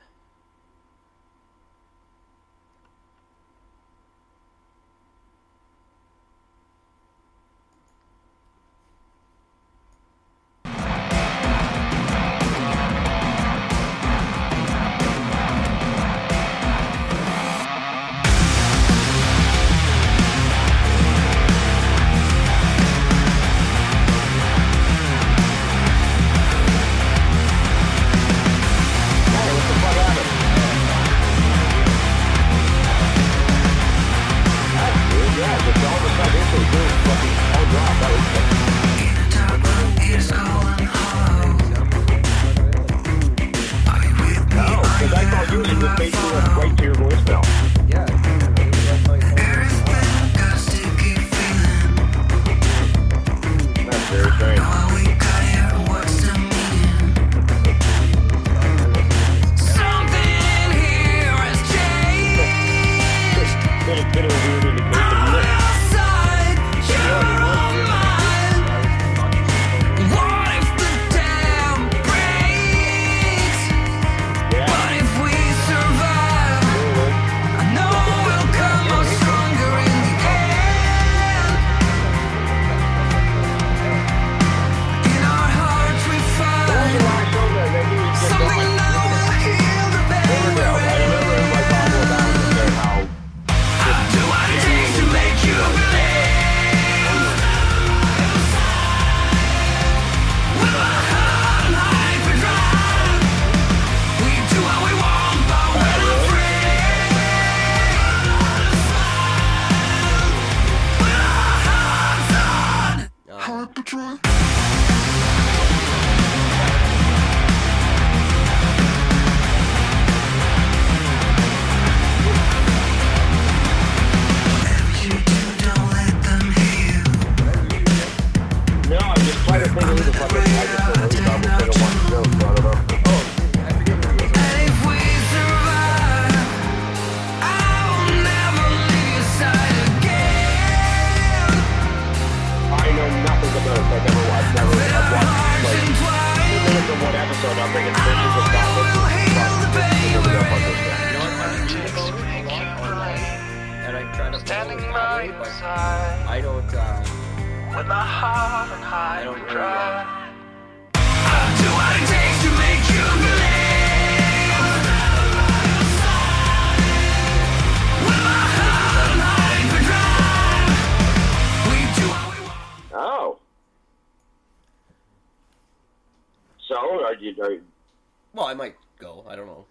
Well, I might go. I don't know.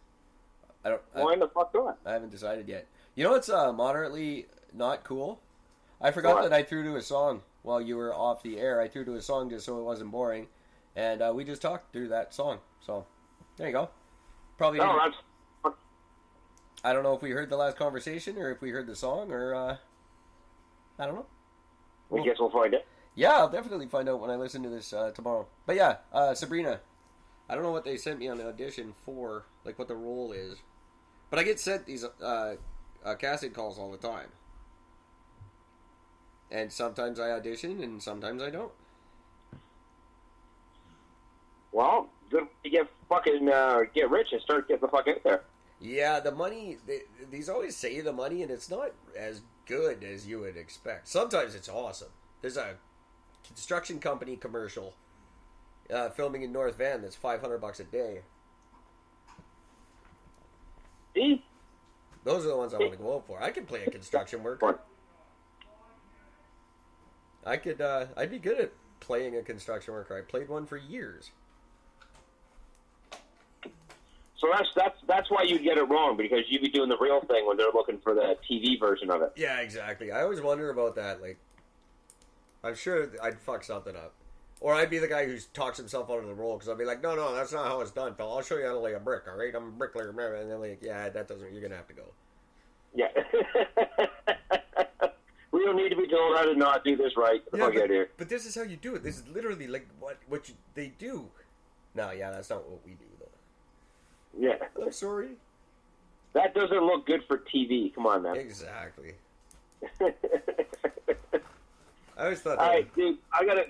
Why the fuck not? I haven't decided yet. You know what's moderately not cool? I forgot that I threw to a song while you were off the air. I threw to a song just so it wasn't boring, and we just talked through that song. So there you go. Probably. No, I don't know if we heard the last conversation or if we heard the song or I don't know. I guess we'll find it. Yeah, I'll definitely find out when I listen to this tomorrow. But yeah, Sabrina. I don't know what they sent me on the audition for, like what the role is. But I get sent these casting calls all the time. And sometimes I audition and sometimes I don't. Well, good to get fucking get rich and start getting the fuck out there. Yeah, the money, these always say the money and it's not as good as you would expect. Sometimes it's awesome. There's a construction company commercial filming in North Van that's $500 a day. See? Those are the ones I want to go out for. I could play a construction worker. I'd be good at playing a construction worker. I played one for years. So that's why you get it wrong, because you'd be doing the real thing when they're looking for the TV version of it. Yeah, exactly. I always wonder about that. Like, I'm sure I'd fuck something up. Or I'd be the guy who talks himself out of the role, because I'll be like, no, that's not how it's done, Phil. I'll show you how to lay a brick, all right? I'm a bricklayer. And they're like, yeah, that doesn't, you're going to have to go. Yeah. We don't need to be told how to not do this right. But this is how you do it. This is literally like what they do. No, yeah, that's not what we do, though. Yeah. I'm sorry. That doesn't look good for TV. Come on, man. Exactly. I always thought. All right, dude.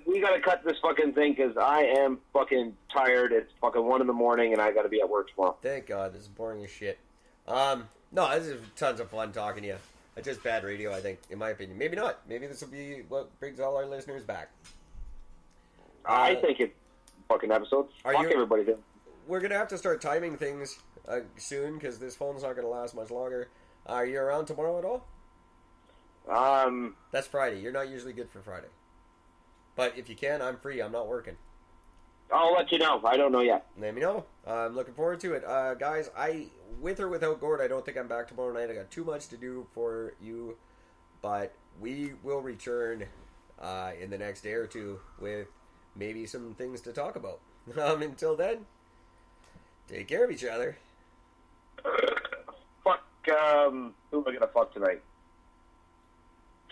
We gotta cut this fucking thing because I am fucking tired. It's fucking 1 a.m. and I gotta be at work tomorrow. Thank God. This is boring as shit. No, this is tons of fun talking to you. It's just bad radio, I think, in my opinion. Maybe not. Maybe this will be what brings all our listeners back. I think it's fucking episodes. Fuck everybody, dude. We're going to have to start timing things soon because this phone's not going to last much longer. Are you around tomorrow at all? That's Friday. You're not usually good for Friday. But if you can, I'm free. I'm not working. I'll let you know. I don't know yet. Let me know. I'm looking forward to it. Guys, with or without Gord, I don't think I'm back tomorrow night. I got too much to do for you. But we will return in the next day or two with maybe some things to talk about. Until then, take care of each other. Fuck, who am I going to fuck tonight?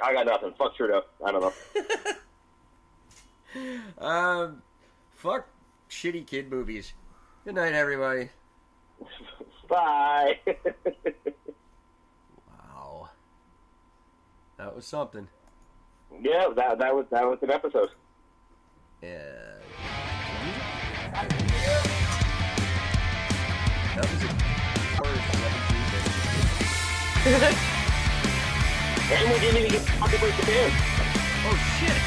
I got nothing. Fuck Trudeau. I don't know. Fuck shitty kid movies. Good night, everybody. Bye. Wow. That was something. Yeah, that was an episode. Yeah. That was a first 17 minutes. And we didn't even get to talk about Japan. Oh, shit.